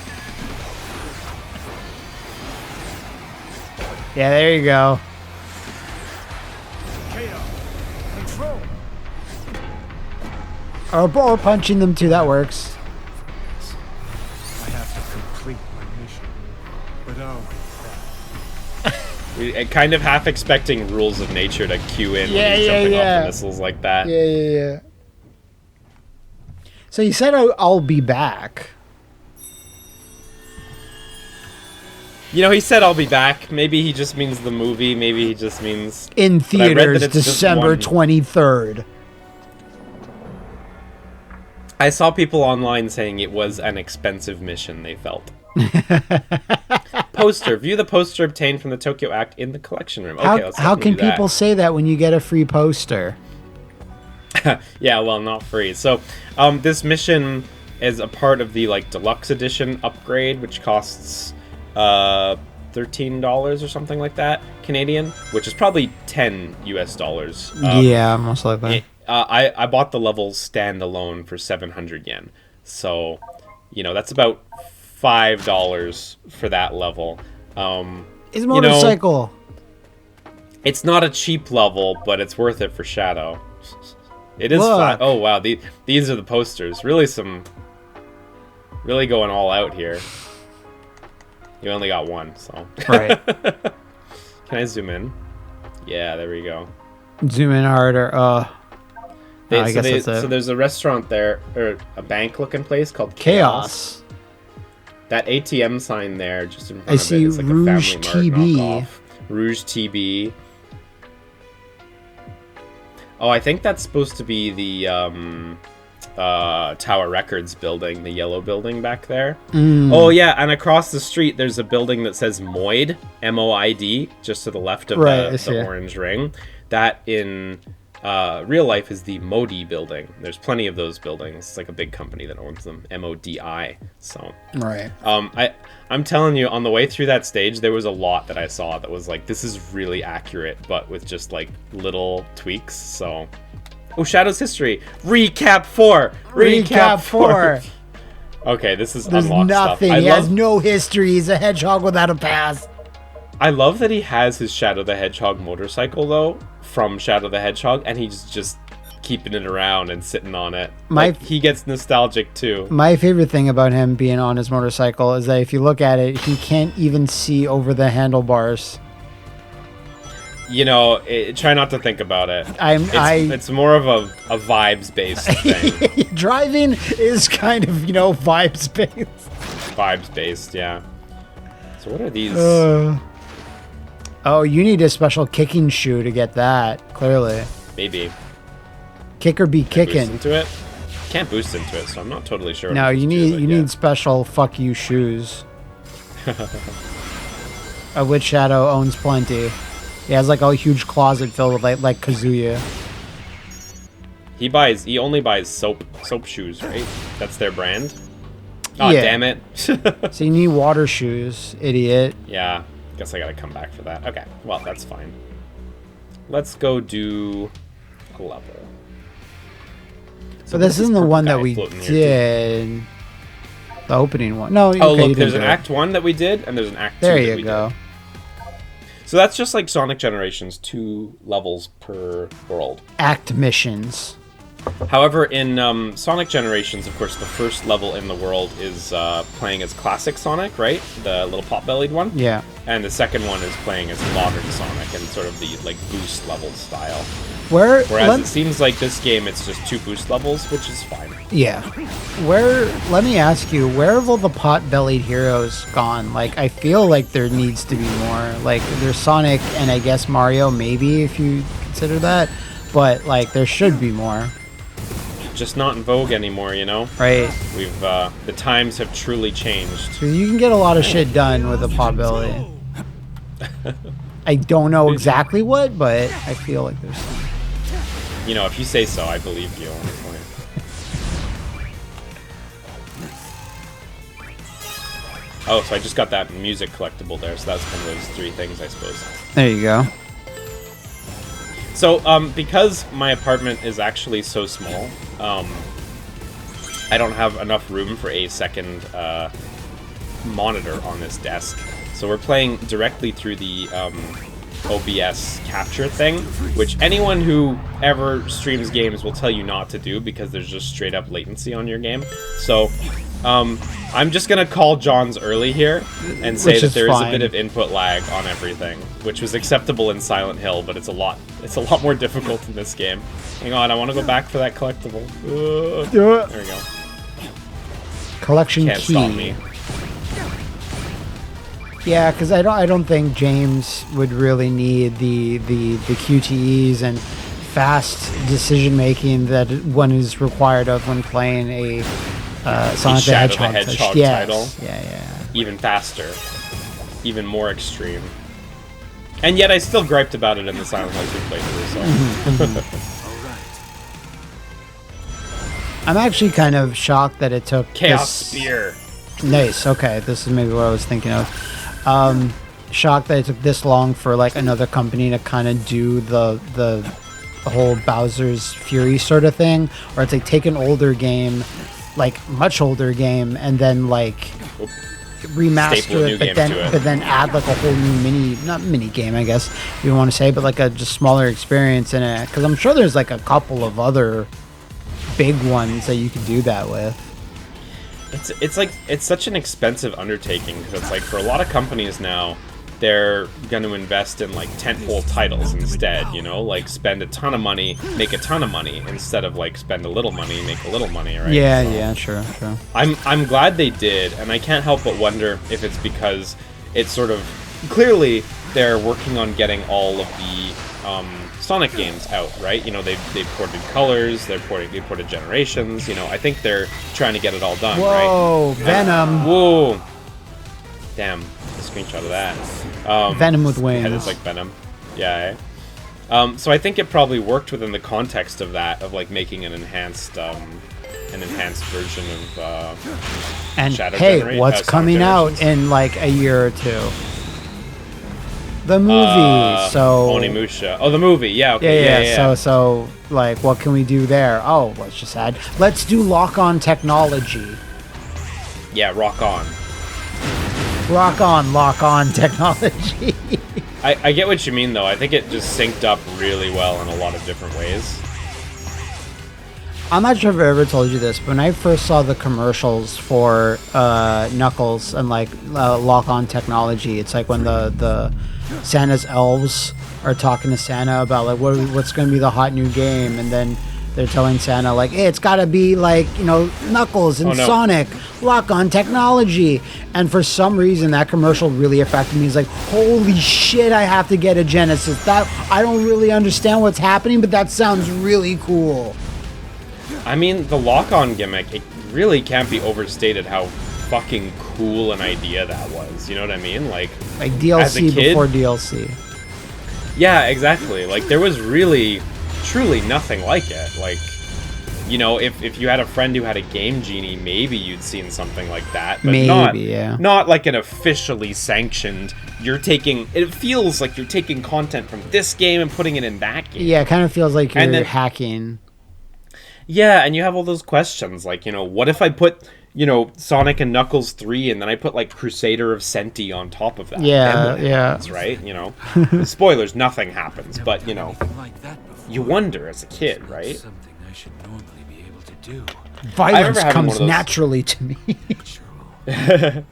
Yeah, there you go. control. Or punching them too, that works. I have to complete my mission. But oh, We kind of half expecting rules of nature to cue in Yeah, when he's yeah, jumping off yeah. the missiles like that. Yeah. So you said I'll be back. You know, he said I'll be back. Maybe he just means the movie. Maybe he just means... In But I read that theaters, it's just December one. 23rd. I saw people online saying it was an expensive mission, they felt. Poster. View the poster obtained from the Tokyo Act in the collection room. Okay, let's How can definitely do that. people say that when you get a free poster? Yeah, well, not free. So, this mission is a part of the, like, deluxe edition upgrade, which costs, $13 or something like that, Canadian, which is probably 10 US dollars. Yeah, most likely. I bought the levels standalone for 700 yen. So, you know, that's about $5 for that level. His motorcycle. It's not a cheap level, but it's worth it for Shadow. It is Look. flat. Oh, wow. These are the posters. Really going all out here. You only got one, so. Right. Can I zoom in? Yeah, there we go. Zoom in harder. I guess that's it. So there's a restaurant there, or a bank-looking place called Chaos. That ATM sign there, just in front I of see it, it's like Rouge a Family Mart TB. knockoff. Rouge TB. Oh, I think that's supposed to be the Tower Records building, the yellow building back there. Oh yeah, and across the street there's a building that says Moid, M-O-I-D, just to the left of the orange ring. That in real life is the Modi building. There's plenty of those buildings. It's like a big company that owns them, M-O-D-I. So Right. I'm telling you, on the way through that stage, there was a lot that I saw that was like, this is really accurate, but with just like little tweaks. So, oh, Shadow's History Recap 4. Recap 4. Okay, this is There's unlocked nothing. stuff. He has no history. He's a hedgehog without a past. I love that he has his Shadow the Hedgehog motorcycle though, from Shadow the Hedgehog, and he's just keeping it around and sitting on it. He gets nostalgic too. My favorite thing about him being on his motorcycle is that if you look at it, he can't even see over the handlebars. You know, try not to think about it. It's more of a vibes-based thing. Driving is kind of, vibes-based. Vibes-based, yeah. So what are these? Oh, you need a special kicking shoe to get that, clearly. Maybe. Kick or be kicking. Boost into it? Can't boost into it, so I'm not totally sure. No, you need special fuck you shoes. Of which Shadow owns plenty. He has like a huge closet filled with like Kazuya. He only buys soap shoes, right? That's their brand. Oh, Yeah. damn it. So you need water shoes, idiot. Yeah, guess I gotta come back for that. Okay, well, that's fine. Let's go do a level. So this isn't the one that we floating here, did. The opening one. No, Oh, okay, you look, there's didn't an do it. Act 1 that we did, and there's an Act 2 There that you we go. did. So that's just like Sonic Generations, 2 levels per world. Act missions. However, in Sonic Generations, of course, the first level in the world is playing as classic Sonic, right? The little pot-bellied one. Yeah. And the second one is playing as modern Sonic and sort of the like boost level style. Whereas it seems like this game, it's just 2 boost levels, which is fine. Yeah. Let me ask you, where have all the pot-bellied heroes gone? Like, I feel like there needs to be more. Like, there's Sonic and I guess Mario, maybe, if you consider that. But, like, there should be more. Just not in vogue anymore, you know? Right. We've, the times have truly changed. So you can get a lot of shit done with a pot-belly. I don't know exactly what, but I feel like there's some. You know, if you say so, I believe you, honestly. Oh, so I just got that music collectible there, so that's one of those 3 things, I suppose. There you go. So, because my apartment is actually so small, I don't have enough room for a second monitor on this desk. So we're playing directly through the OBS capture thing, which anyone who ever streams games will tell you not to do because there's just straight up latency on your game. So I'm just gonna call John's early here and say that there is a bit of input lag on everything, which was acceptable in Silent Hill, but it's a lot more difficult in this game. Hang on, I want to go back for that collectible. Do it. There we go. collection Can't key. stop me. Yeah, because I don't think James would really need the QTEs and fast decision making that one is required of when playing a Sonic the Shadow the Hedgehog, Hedgehog yes. title. Yeah. Even faster. Even more extreme. And yet I still griped about it in the Silent Hill 2 playthrough, so... All right. I'm actually kind of shocked that it took Chaos this... Spear. Nice. Okay, this is maybe what I was thinking of. Shocked that it took this long for like another company to kind of do the whole Bowser's Fury sort of thing, where it's like take an older game, like much older game, and then like Staple a remaster new it, but game then to it. but then add like a whole new not mini game, I guess if you want to say, but like a just smaller experience in it. Because I'm sure there's like a couple of other big ones that you could do that with. It's like it's such an expensive undertaking because it's like for a lot of companies now they're going to invest in like tentpole titles instead, you know, like spend a ton of money, make a ton of money instead of like spend a little money, make a little money, right? Yeah, sure. I'm glad they did, and I can't help but wonder if it's because it's sort of clearly they're working on getting all of the Sonic games out, right? You know, they've ported Colors, they ported Generations. You know, I think they're trying to get it all done, right? Whoa, Venom. Whoa! Damn, a screenshot of that. Venom with wings. And it's like Venom. Yeah. So I think it probably worked within the context of that, of like making an enhanced version of And Shadow hey, what's Sonic coming out Generations. in like a year or two? The movie. So Onimusha. Oh, the movie. Yeah. Okay. yeah. So like, what can we do there? Oh, let's just add. Let's do lock-on technology. Yeah. Rock on. Lock-on technology. I get what you mean, though. I think it just synced up really well in a lot of different ways. I'm not sure if I ever told you this, but when I first saw the commercials for Knuckles and like lock-on technology, it's like when the Santa's elves are talking to Santa about like what's going to be the hot new game, and then they're telling Santa like, hey, it's got to be like, you know, Knuckles and Sonic, lock-on technology. And for some reason that commercial really affected me. It's like, holy shit, I have to get a Genesis. That I don't really understand what's happening, but that sounds really cool. I mean, the lock-on gimmick, it really can't be overstated how fucking cool an idea that was. You know what I mean? Like DLC before DLC. Yeah, exactly. Like, there was really, truly nothing like it. Like, you know, if you had a friend who had a Game Genie, maybe you'd seen something like that. But not like an officially sanctioned, it feels like you're taking content from this game and putting it in that game. Yeah, it kind of feels like you're hacking. Yeah, and you have all those questions, like, you know, what if I put, you know, Sonic and Knuckles 3 and then I put, like, Crusader of Senti on top of that? Yeah, Then what happens, right? You know? Spoilers, nothing happens, but, you know, you wonder as a kid, right? Something I should normally be able to do. Violence comes naturally to me. I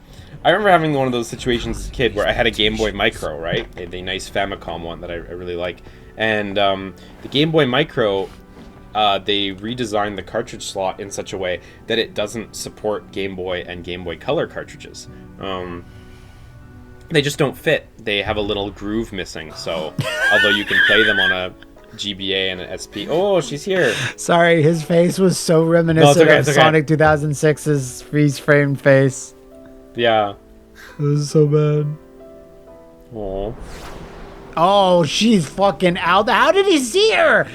remember having one of those situations as a kid where I had a Game Boy Micro, right? A nice Famicom one that I really like. And the Game Boy Micro... they redesigned the cartridge slot in such a way that it doesn't support Game Boy and Game Boy Color cartridges. They just don't fit. They have a little groove missing, so although you can play them on a GBA and an SP... Oh, she's here! Sorry, his face was so reminiscent of Sonic 2006's freeze-framed face. Yeah. It was so bad. Aww. Oh, she's fucking out. How did he see her?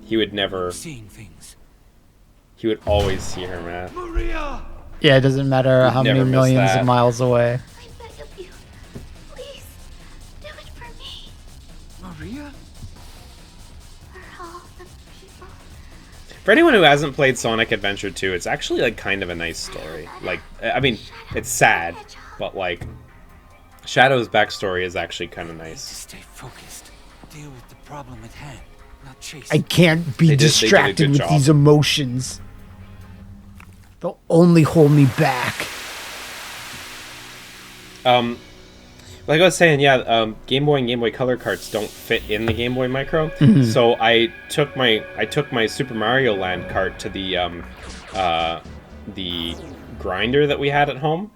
He would never... Seeing things. He would always see her, man. Maria! Yeah, it doesn't matter how many millions of miles away. I beg of you, please, do it for me. Maria? For all the people. For anyone who hasn't played Sonic Adventure 2, it's actually, like, kind of a nice story. Like, I mean, it's sad, but, like, Shadow's backstory is actually kind of nice. Stay focused. Deal with the problem at hand. I can't be distracted with these emotions. They'll only hold me back. Like I was saying, yeah, Game Boy and Game Boy Color carts don't fit in the Game Boy Micro, so I took my Super Mario Land cart to the grinder that we had at home,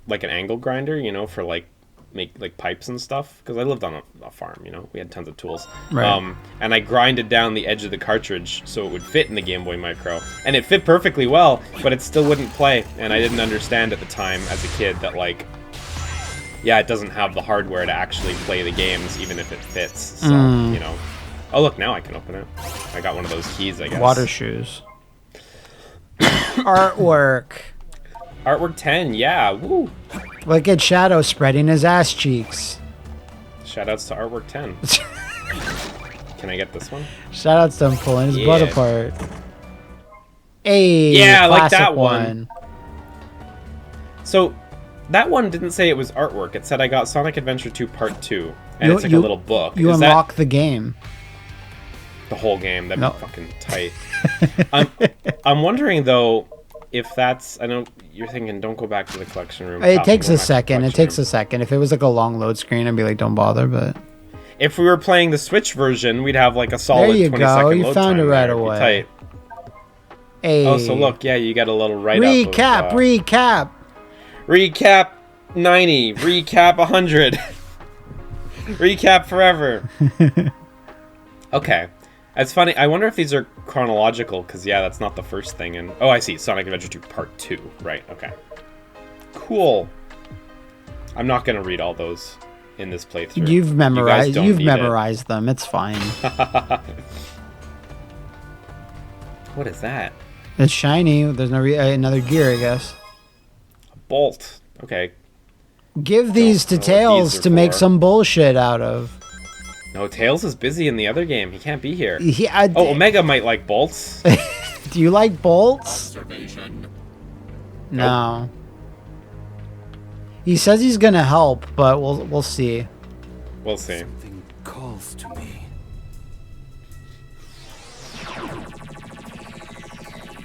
like an angle grinder, you know, for like make like pipes and stuff, because I lived on a farm, you know, we had tons of tools. Right. And I grinded down the edge of the cartridge so it would fit in the Game Boy Micro, and it fit perfectly well, but it still wouldn't play, and I didn't understand at the time as a kid that, like, yeah, it doesn't have the hardware to actually play the games even if it fits, so, you know. Oh look, now I can open it. I got one of those keys, I guess. Water shoes. Artwork. Artwork 10, yeah, woo! Look at Shadow spreading his ass cheeks. Shoutouts to Artwork 10. Can I get this one? Shoutouts to him pulling his butt apart. Hey, yeah, I like classic that one. So, that one didn't say it was artwork. It said I got Sonic Adventure 2 Part 2. And it's like a little book. You unlock the game. The whole game? That'd be fucking tight. I'm wondering, though, if that's... I know you're thinking, don't go back to the collection room. It takes a second. It takes a second. If it was like a long load screen, I'd be like, don't bother, but... If we were playing the Switch version, we'd have like a solid 20 second load time. You found it right away. Tight. Hey. Oh, so look, yeah, you got a little write-up. Recap. Recap 90. Recap 100. Recap forever. Okay. It's funny. I wonder if these are chronological, because, yeah, that's not the first thing. And oh, I see. Sonic Adventure 2 Part 2. Right, okay. Cool. I'm not going to read all those in this playthrough. You've memorized them. It's fine. What is that? It's shiny. There's no another gear, I guess. A bolt. Okay. Give these to Tails to make some bullshit out of. No, Tails is busy in the other game. He can't be here. Yeah, Omega might like bolts. Do you like bolts? Observation. No. He says he's gonna help, but we'll see. We'll see. Something calls to me.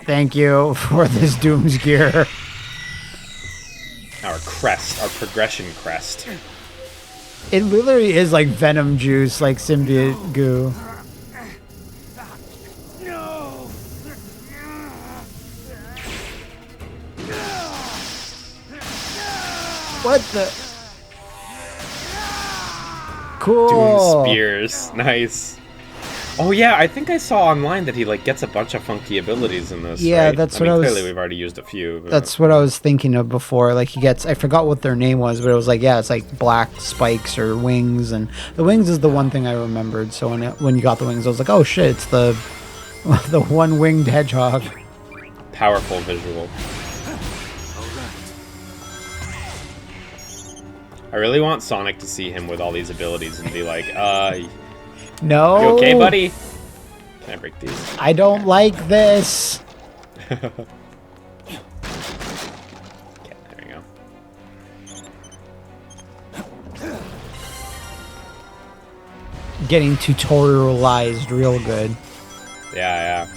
Thank you for this Doom's gear. Our crest, our progression crest. It literally is like venom juice, like symbiote goo. No. What the? Cool. Doom spears, nice. Oh yeah, I think I saw online that he like gets a bunch of funky abilities in this. Yeah, right? that's I what I was. Clearly, we've already used a few. But... That's what I was thinking of before. Like he gets, I forgot what their name was, but it was like, yeah, it's like black spikes or wings, and the wings is the one thing I remembered. So when you got the wings, I was like, oh shit, it's the one-winged hedgehog. Powerful visual. I really want Sonic to see him with all these abilities and be like, no. You okay, buddy? Can I break these? I don't like this. Okay, there we go. Getting tutorialized real good. Yeah.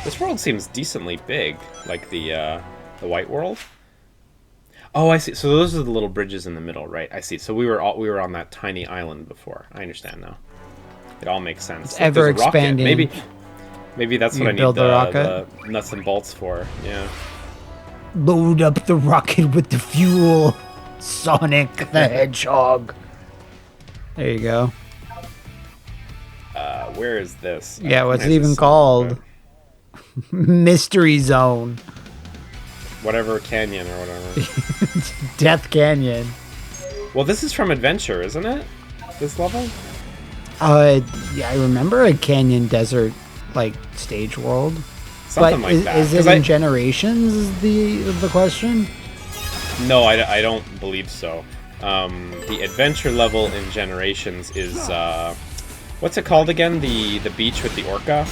This world seems decently big, like the White World. Oh, I see. So those are the little bridges in the middle, right? I see. So we were on that tiny island before. I understand now. It all makes sense. It's ever expanding. Maybe that's what I need the nuts and bolts for. Yeah. Load up the rocket with the fuel, Sonic the Hedgehog. There you go. Where is this? Yeah, what's it even called? Mystery Zone. Whatever canyon or whatever. Death Canyon. Well, this is from Adventure, isn't it? This level? Yeah, I remember a canyon desert like stage world. Something but like that. Is it in Generations? Is the question? No, I don't believe so. The adventure level in Generations is what's it called again? The beach with the orca?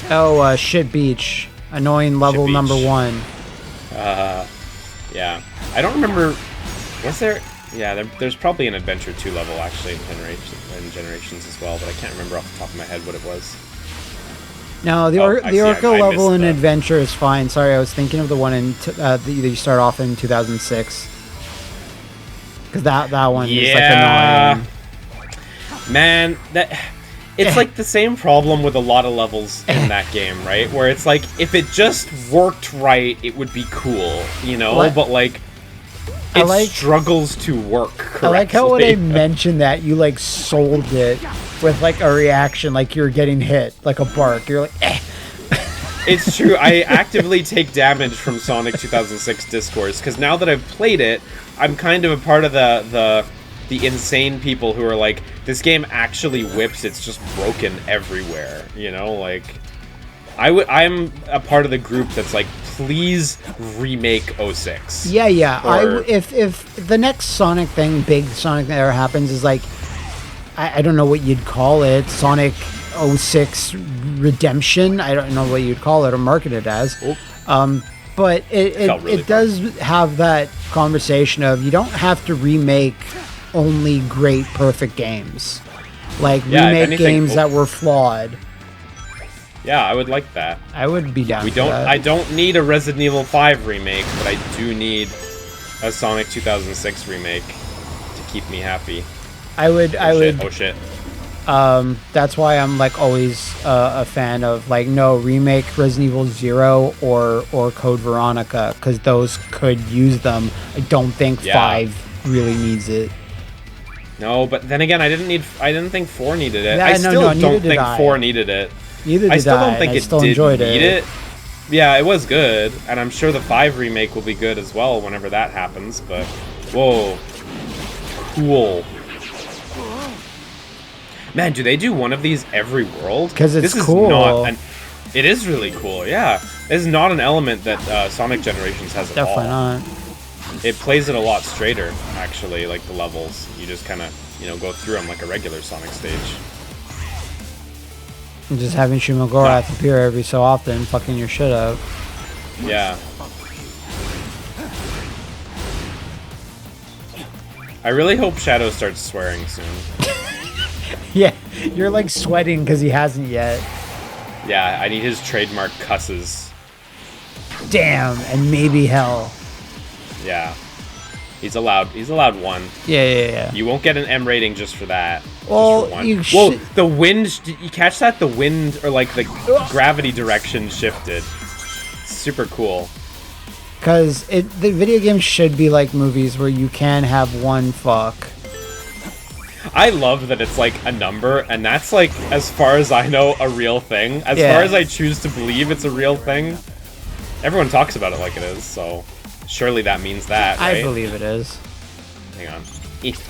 Oh, Shit Beach. Annoying level number 1. Yeah. I don't remember. Was there? Yeah, there's probably an Adventure 2 level actually in Generations as well, but I can't remember off the top of my head what it was. No, the orca level in Adventure is fine. Sorry, I was thinking of the one in that you start off in 2006. Because that one is like Yeah. annoying. Man, it's like the same problem with a lot of levels in that game, right? Where it's like, if it just worked right, it would be cool, you know? What? But like, it struggles to work correctly. I like how when I mentioned that, you like sold it with like a reaction, like you're getting hit, like a bark. You're like, eh. It's true. I actively take damage from Sonic 2006 discourse, because now that I've played it, I'm kind of a part of the insane people who are like, this game actually whips, it's just broken everywhere, you know? Like, I'm a part of the group that's like, please remake 06. Yeah. Or, If the next Sonic thing, big Sonic that ever happens is like, I don't know what you'd call it, Sonic 06 Redemption. I don't know what you'd call it or market it as. But it does have that conversation of, you don't have to remake only great, perfect games. Like, remake games that were flawed. Yeah, I would like that. I would be down for that. I don't need a Resident Evil 5 remake, but I do need a Sonic 2006 remake to keep me happy. Oh shit. That's why I'm like always a fan of like, no, remake Resident Evil 0 or Code Veronica, because those could use them. I don't think 5 really needs it. No, but then again, I didn't think 4 needed it. Yeah, I still don't think I. 4 needed it. Neither did I still don't think I it still did enjoyed need it. Yeah, it was good, and I'm sure the 5 remake will be good as well whenever that happens, but whoa. Cool. Man, do they do one of these every world? Because it's this cool. It is really cool, yeah. This is not an element that Sonic Generations has at all. Definitely not. It plays it a lot straighter, actually, like the levels. You just kind of, go through them like a regular Sonic stage. And just having Shumagorath appear every so often, fucking your shit up. Yeah. I really hope Shadow starts swearing soon. Yeah, you're like sweating because he hasn't yet. Yeah, I need his trademark cusses. Damn, and maybe hell. Yeah. He's allowed 1. Yeah. You won't get an M rating just for that. Well, just for 1. you Whoa, the wind, did you catch that? The wind, or like the gravity direction shifted. Super cool. Because the video game should be like movies where you can have one fuck. I love that it's like a number, and that's like, as far as I know, a real thing. As far as I choose to believe it's a real thing, everyone talks about it like it is, so surely that means that, right? I believe it is. Hang on. It's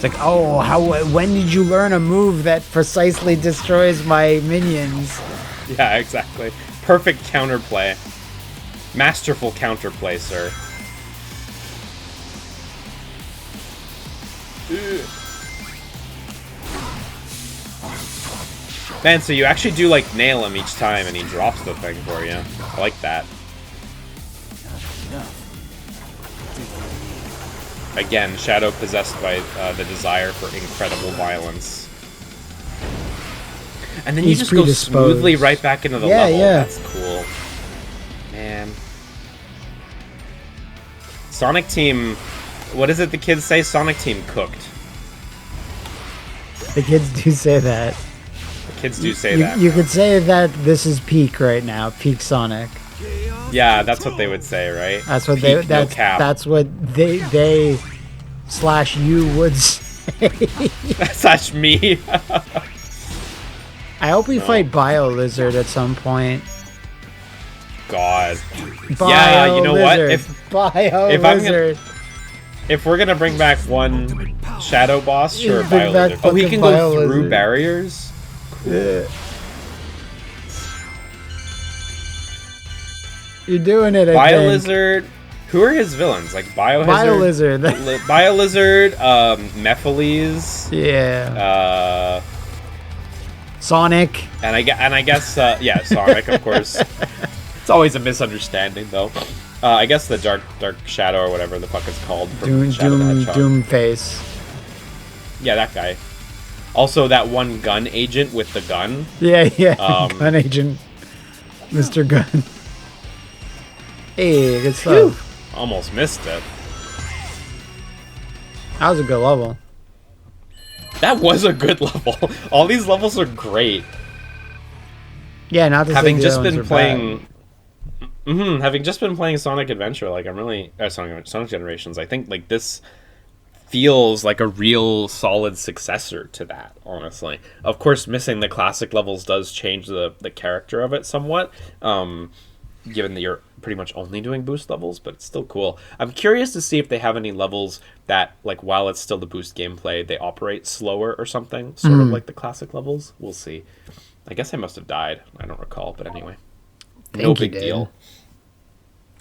like, oh, when did you learn a move that precisely destroys my minions? Yeah, exactly. Perfect counterplay. Masterful counterplay, sir. Man, so you actually do, like, nail him each time and he drops the thing for you. I like that. Again, Shadow possessed by the desire for incredible violence. And then you just go smoothly right back into the level. Yeah. That's cool. Man. Sonic Team... What is it the kids say? Sonic Team cooked. The kids do say that. The kids do say that. You could say that this is peak right now. Peak Sonic. Yeah, that's what they would say, right? That's what peak, that's what they slash you would say. Slash me. I hope we fight Bio Lizard at some point. God. Yeah, you know what? If we're gonna bring back one Shadow boss, sure, Bio Lizard. Oh, he can go through barriers? Cool. Yeah. You're doing it, Bio Lizard. Who are his villains? Like Lizard. Bio Lizard, Mephiles. Yeah. Sonic. And I guess yeah, Sonic, of course. It's always a misunderstanding, though. I guess the Dark Shadow or whatever the fuck it's called. Doomface. Yeah, that guy. Also, that one gun agent with the gun. Yeah. Gun agent, Mr. Gun. Hey, good stuff. Almost missed it. That was a good level. That was a good level. All these levels are great. Yeah, not to Having say the just other ones been are playing, having just been playing Sonic Adventure, like I'm really Sonic Generations. I think like this feels like a real solid successor to that. Honestly, of course, missing the classic levels does change the character of it somewhat. Given that you're pretty much only doing boost levels, but it's still cool. I'm curious to see if they have any levels that, like, while it's still the boost gameplay, they operate slower or something, sort of like the classic levels. We'll see. I guess I must have died. I don't recall, but anyway. No big deal.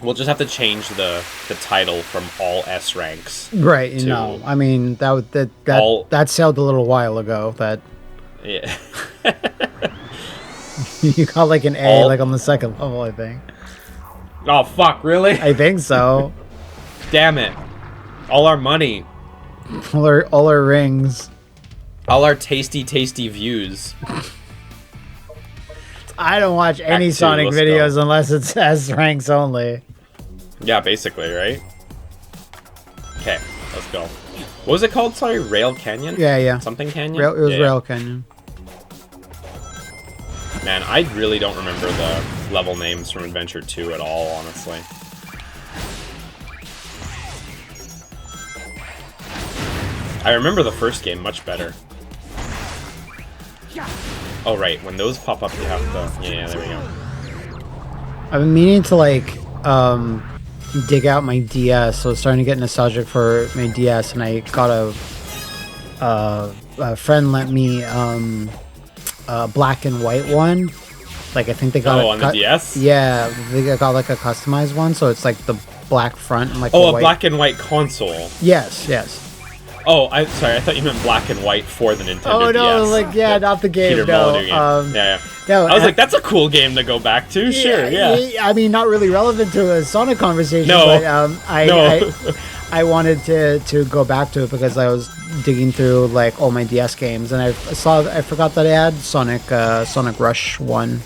We'll just have to change the title from all S ranks. Right, to no. I mean, that sailed a little while ago. That Yeah. you got like an A like on the second level, I think. Oh, fuck, really? I think so. Damn it. All our money. All our rings. All our tasty views. I don't watch any Act two, Sonic let's videos go. unless it's S ranks only. Yeah, basically, right? Okay, let's go. What was it called? Sorry, Rail Canyon? Yeah. Something Canyon? It was Yeah. Rail Canyon. Man, I really don't remember the level names from Adventure 2 at all, honestly. I remember the first game much better. Oh, right. When those pop up, you have to... Yeah, there we go. I've been meaning to like dig out my DS, so I was starting to get nostalgic for my DS, and I got a friend lent me a black and white one. Like I think they got on the DS? Yeah, they got like a customized one, so it's like the black front and like Oh, the a white. black and white console. Yes. Oh, sorry. I thought you meant black and white for the Nintendo Oh no, DS. like yeah, not the game. Peter No, Molyneux game. Yeah. no. I was like, that's a cool game to go back to. Sure, yeah. I mean, not really relevant to a Sonic conversation, No. but No. I wanted to go back to it because I was digging through like all my DS games, and I forgot that I had Sonic Rush 1.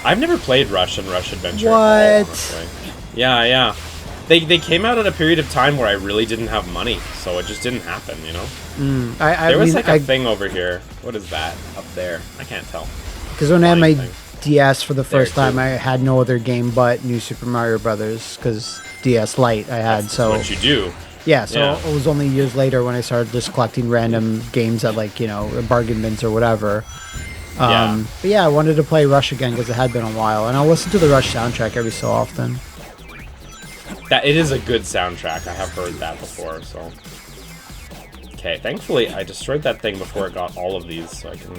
I've never played Rush and Rush Adventure. What? At all, honestly. Yeah. They came out at a period of time where I really didn't have money, so it just didn't happen, you know? There was like a thing over here. What is that up there? I can't tell. Because when I had my thing. DS for the first There, time, too. I had no other game but New Super Mario Brothers, because DS Lite I had. That's So what you do. yeah, so Yeah. it was only years later when I started just collecting random games at like bargain bins or whatever. Yeah. But yeah, I wanted to play Rush again because it had been a while, and I'll listen to the Rush soundtrack every so often. That it is a good soundtrack. I have heard that before, so. Okay, thankfully I destroyed that thing before it got all of these, so I can...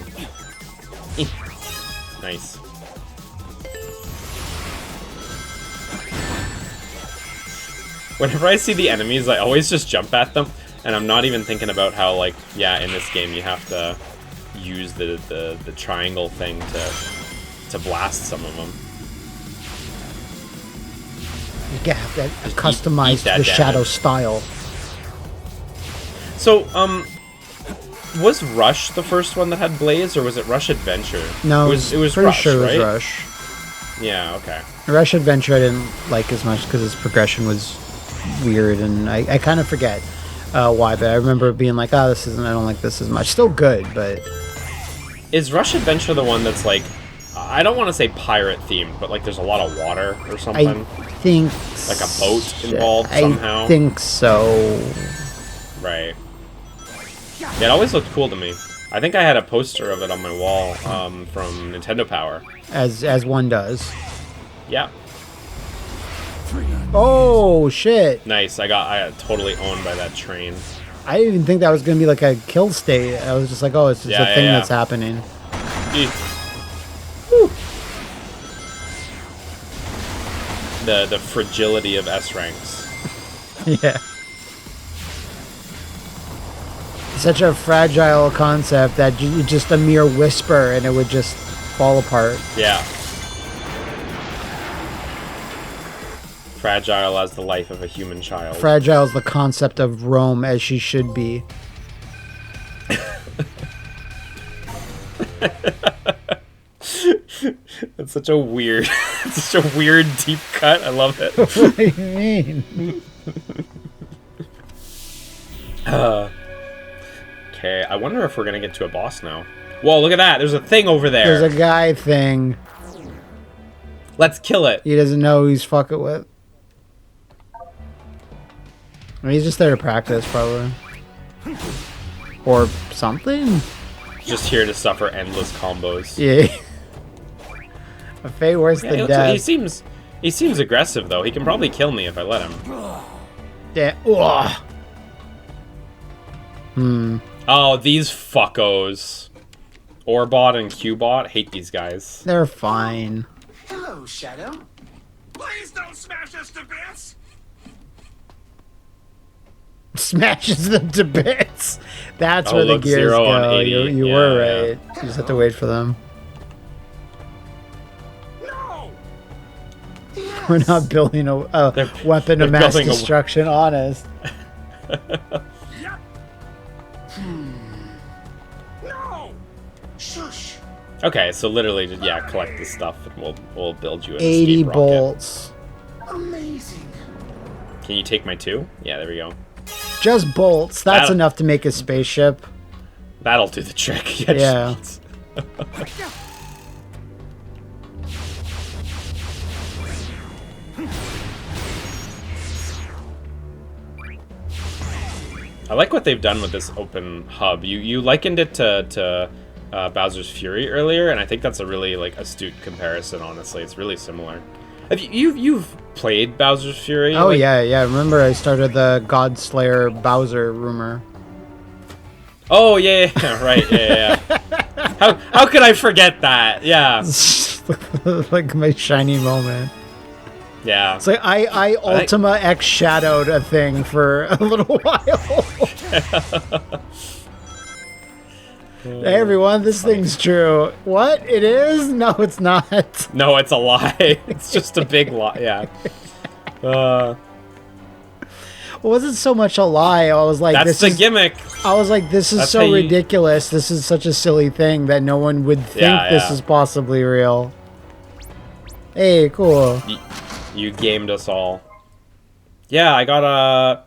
Nice. Whenever I see the enemies, I always just jump at them, and I'm not even thinking about how, like, yeah, in this game you have to use the triangle thing to blast some of them. You have that Just customized eat that the Shadow damage. style. So, was Rush the first one that had Blaze, or was it Rush Adventure? No, it was pretty Rush, sure it was right? Rush. Yeah, okay. Rush Adventure I didn't like as much because its progression was weird, and I kind of forget why, but I remember being like, I don't like this as much. Still good, but... Is Rush Adventure the one that's like, I don't want to say pirate themed, but like there's a lot of water or something? I think... Like a boat involved somehow? I think so. Right. Yeah, it always looked cool to me. I think I had a poster of it on my wall from Nintendo Power. As one does. Yeah. Oh, shit. Nice. I got totally owned by that train. I didn't even think that was going to be like a kill state. I was just like, oh, it's just a thing that's happening. The fragility of S ranks. Yeah. Such a fragile concept that just a mere whisper and it would just fall apart. Yeah. Fragile as the life of a human child. Fragile is the concept of Rome as she should be. That's such a weird, such a weird deep cut. I love it. What do you mean? Okay, I wonder if we're gonna get to a boss now. Whoa, look at that! There's a thing over there. There's a guy thing. Let's kill it. He doesn't know who he's fucking with. I mean, he's just there to practice, probably. Or something? Just here to suffer endless combos. Yeah. A fate worse Yeah, than death. he seems aggressive though. He can probably kill me if I let him. Yeah. Ugh. Oh, these fuckos. Orbot and Qbot, hate these guys. They're fine. Hello, Shadow. Please don't smash us to bits. Smashes them to bits. That's Oh, where the look, gears 0 on go. 80. You Yeah, were yeah. right. You just have to wait for them. No. We're not building a weapon of they're mass building a- destruction, honest. Yep. No. Shush. Okay, so literally, just, yeah, collect the stuff and we'll build you an 80 escape rocket. bolts. Amazing. Can you take my 2? Yeah, there we go. Just bolts. That's That'll- enough to make a spaceship. That'll do the trick. Yeah. Yeah. just- I like what they've done with this open hub. You likened it to Bowser's Fury earlier, and I think that's a really like astute comparison. Honestly, it's really similar. Have you've played Bowser's Fury? Oh, like- yeah. Remember, I started the God Slayer Bowser rumor. Oh yeah, right, yeah. How could I forget that? Yeah, Like my shiny moment. yeah. It's like I Ultima X shadowed a thing for a little while. Hey everyone, this thing's true. What? It is? No, it's not. No, it's a lie. It's just a big lie. Yeah. It wasn't so much a lie. I was like, That's this the is. gimmick. I was like, this is That's so how you- ridiculous. This is such a silly thing that no one would think Yeah, this yeah. is possibly real. Hey, cool. You gamed us all. Yeah, I got a.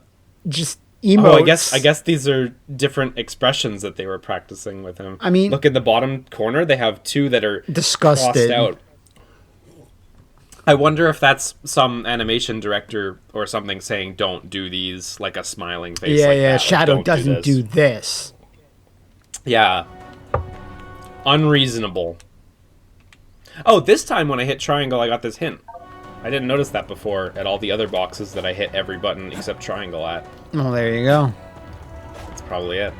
Just emotes. Oh, I guess these are different expressions that they were practicing with him. I mean- look in the bottom corner. They have 2 that are Disgusted. crossed out. I wonder if that's some animation director or something saying, "Don't do these," like a smiling face. Yeah, like yeah. that. Like, Shadow "Don't doesn't this." do this. Yeah. Unreasonable. Oh, this time when I hit triangle, I got this hint. I didn't notice that before at all the other boxes that I hit every button except triangle at. Well, there you go. That's probably it.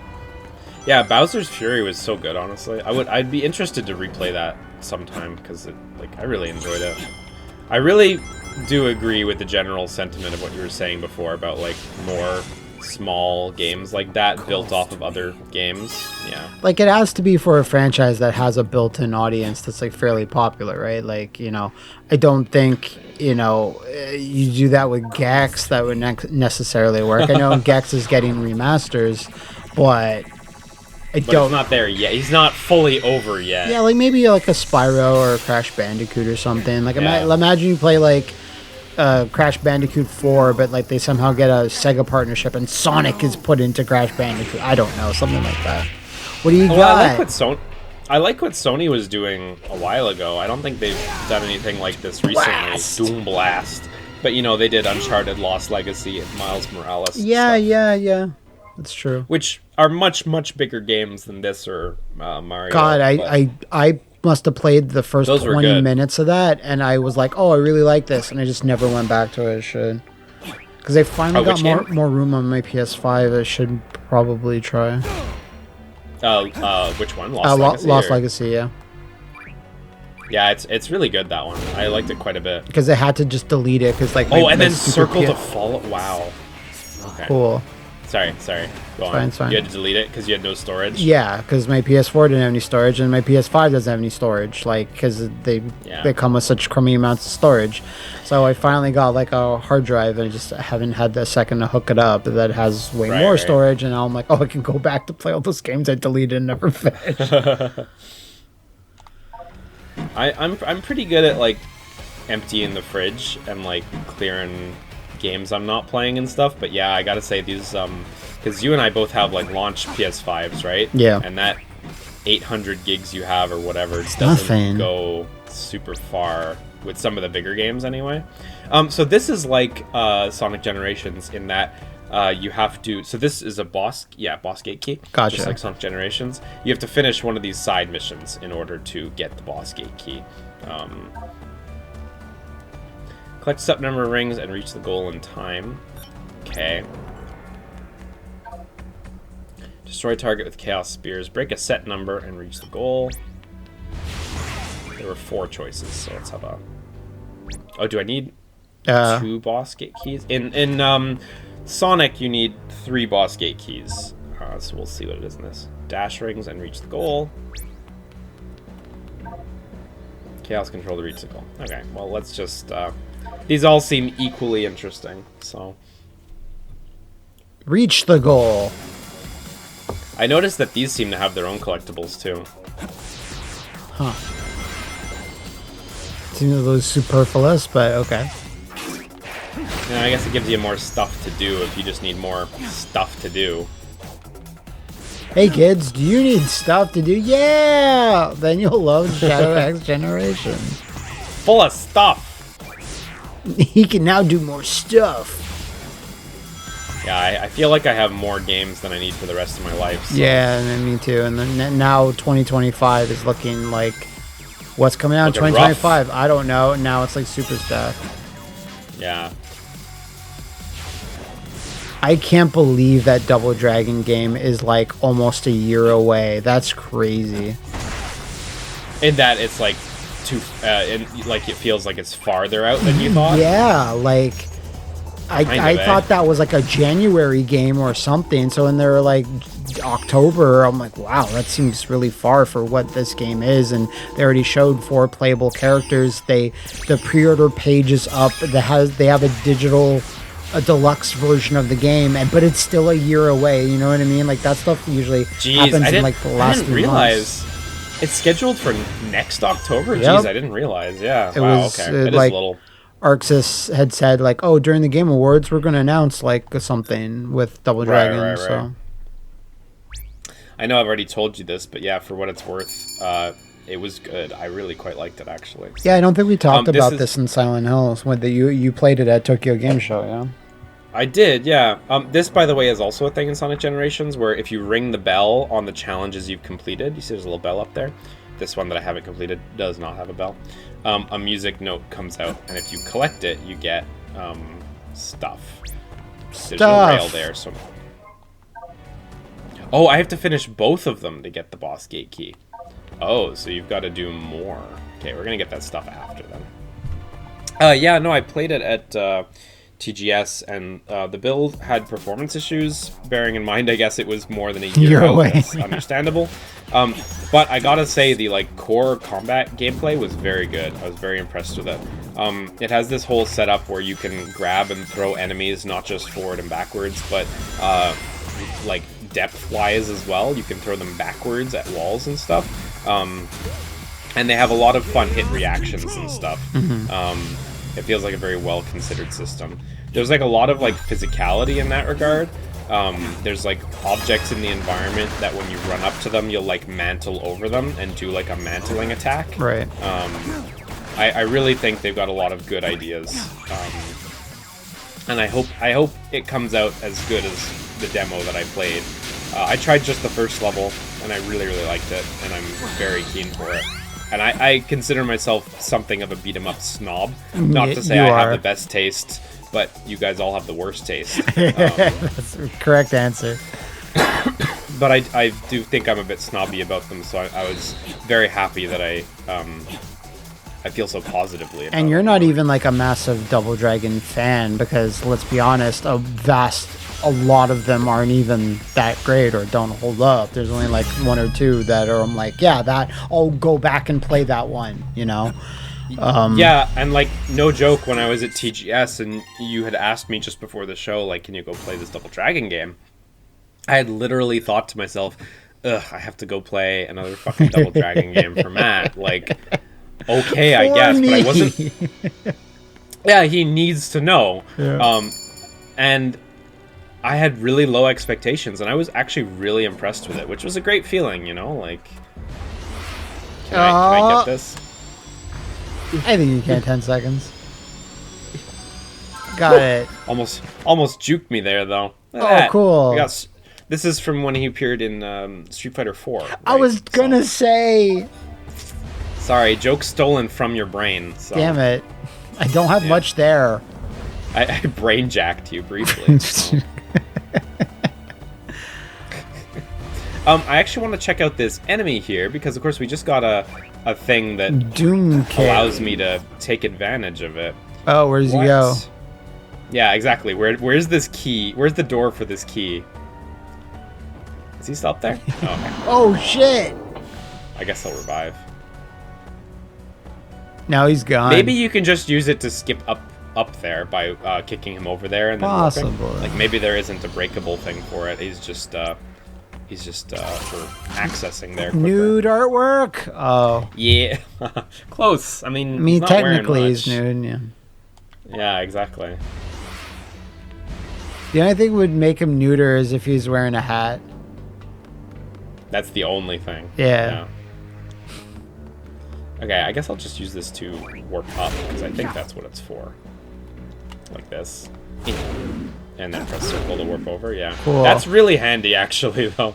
Yeah, Bowser's Fury was so good, honestly. I'd be interested to replay that sometime because I really enjoyed it. I really do agree with the general sentiment of what you were saying before about like more small games like that built off of other games. Yeah. Like, it has to be for a franchise that has a built-in audience that's like fairly popular, right? Like, you know, I don't think, you know, you do that with Gex, that would necessarily work. I know Gex is getting remasters, but I But don't. he's not there yet. He's not fully over yet. Yeah, like maybe like a Spyro or a Crash Bandicoot or something. Like, Yeah. imagine you play like Crash Bandicoot 4, but like they somehow get a Sega partnership and Sonic is put into Crash Bandicoot. I don't know, something like that. What do you Well, got? I like what Sony was doing a while ago. I don't think they've done anything like this recently. Blast. Doom Blast. But you know, they did Uncharted Lost Legacy and Miles Morales. Yeah, stuff, yeah. That's true. which are much bigger games than this or Mario. God, but- I must have played the first Those were 20 good. minutes of that, and I was like, oh, I really like this, and I just never went back to it. I should. Because I finally Oh, got which more game? more room on my PS5. I should probably try. which one? Lost Legacy? Lost or- Legacy, yeah. Yeah, it's really good, that one. I liked it quite a bit. Because I had to just delete it, because like... Oh, my and then stupid Circle to PS Follow. Wow. Okay. Cool. Sorry. Go on. fine, it's fine. You had to delete it because you had no storage? Yeah, because my PS4 didn't have any storage, and my PS5 doesn't have any storage, like, because they come with such crummy amounts of storage. So I finally got, like, a hard drive, and I just haven't had the second to hook it up that has way more Right. storage, and now I'm like, oh, I can go back to play all those games I deleted and never finished. I'm pretty good at like emptying the fridge and like clearing games I'm not playing and stuff. But yeah, I gotta say these because you and I both have like launch PS5s, right? Yeah. And that 800 gigs you have or whatever, it doesn't Nothing. go super far with some of the bigger games anyway. So this is like Sonic Generations in that you have to. So this is a boss gate key. Gotcha. Just like Sonic Generations, you have to finish one of these side missions in order to get the boss gate key. Collect set number of rings and reach the goal in time. Okay. Destroy target with chaos spears. Break a set number and reach the goal. There were 4 choices, so let's have a. Oh, do I need 2 boss gate keys? In Sonic, you need 3 boss gate keys. So we'll see what it is in this. Dash rings and reach the goal. Chaos control to reach the goal. Okay, well let's just. These all seem equally interesting, so. Reach the goal. I noticed that these seem to have their own collectibles too. Huh. Seems a little superfluous, but okay. Yeah, I guess it gives you more stuff to do if you just need more stuff to do. Hey kids, do you need stuff to do? Yeah! Then you'll love Shadow X Generation. Full of stuff! He can now do more stuff. Yeah, I feel like I have more games than I need for the rest of my life. So. Yeah, and me too. And then now 2025 is looking like... What's coming out in Looking 2025? I don't know. Now it's like super stacked. Yeah. I can't believe that Double Dragon game is like almost a year away. That's crazy. In that it's like like it feels like it's farther out than you thought. Yeah, like I thought that was like a January game or something. So when they're like October, I'm like, wow, that seems really far for what this game is. And they already showed 4 playable characters. The pre-order page is up. They have a deluxe version of the game, but it's still a year away. You know what I mean? Like that stuff usually happens in like the last 3 months. It's scheduled for next October. Yep. Jeez, I didn't realize. Yeah. It wow. was, Okay. It like, is a little. Arxis had said like, oh, during the Game Awards, we're going to announce like something with Double Dragon. Right. So I know I've already told you this, but yeah, for what it's worth, it was good. I really quite liked it actually. Yeah, I don't think we talked about is- this in Silent Hills when you played it at Tokyo Game Show. Yeah. I did, yeah. This, by the way, is also a thing in Sonic Generations, where if you ring the bell on the challenges you've completed, you see there's a little bell up there. This one that I haven't completed does not have a bell. A music note comes out, and if you collect it, you get stuff. There's no rail there, so... Oh, I have to finish both of them to get the boss gate key. Oh, so you've got to do more. Okay, we're going to get that stuff after then. Yeah, no, I played it at... TGS, and the build had performance issues, bearing in mind I guess it was more than a year away. That's understandable. But I gotta say the like core combat gameplay was very good. I was very impressed with it. It has this whole setup where you can grab and throw enemies not just forward and backwards, but like depth wise as well. You can throw them backwards at walls and stuff. And they have a lot of fun hit reactions and stuff. It feels like a very well-considered system. There's like a lot of like physicality in that regard. There's like objects in the environment that when you run up to them, you'll like mantle over them and do like a mantling attack. Right. I really think they've got a lot of good ideas. And I hope it comes out as good as the demo that I played. I tried just the first level, and I really, really liked it, and I'm very keen for it. And I consider myself something of a beat-em-up snob. Not to say I have the best taste, but you guys all have the worst taste. That's the correct answer. But I do think I'm a bit snobby about them, so I was very happy that I feel so positively about And you're it. not even like a massive Double Dragon fan, because let's be honest, a lot of them aren't even that great or don't hold up. There's only like 1 or 2 that are, I'm like, yeah, that I'll go back and play that one, you know? Yeah, and like, no joke, when I was at TGS and you had asked me just before the show, like, can you go play this Double Dragon game? I had literally thought to myself, ugh, I have to go play another fucking Double Dragon game for Matt. Like, okay, I guess, but I wasn't. Horny. Yeah, he needs to know. Yeah. And I had really low expectations, and I was actually really impressed with it, which was a great feeling, you know? Like, can I get this? I think you can. 10 seconds. Got it. Almost juked me there, though. Look at Oh, that. cool. This is from when he appeared in Street Fighter 4. Right? I was gonna say. Sorry, joke stolen from your brain. So. Damn it. I don't have much there. I brain jacked you briefly. So. I actually want to check out this enemy here because, of course, we just got a thing that Doom allows me to take advantage of it. Oh, where's he go? Yeah, exactly. Where's this key? Where's the door for this key? Is he still up there? Oh, okay. Oh shit! I guess I'll revive. Now he's gone. Maybe you can just use it to skip up there by kicking him over there and then Possibly. warping. Like maybe there isn't a breakable thing for it. He's just for accessing there. Quicker. Nude artwork. Oh. Yeah, close. I mean, he's not technically wearing he's much. nude. Yeah. Yeah, exactly. The only thing would make him neuter is if he's wearing a hat. That's the only thing. Yeah. Okay, I guess I'll just use this to warp up because I think that's what it's for. Like this. And then press circle to warp over, yeah. Cool. That's really handy, actually, though.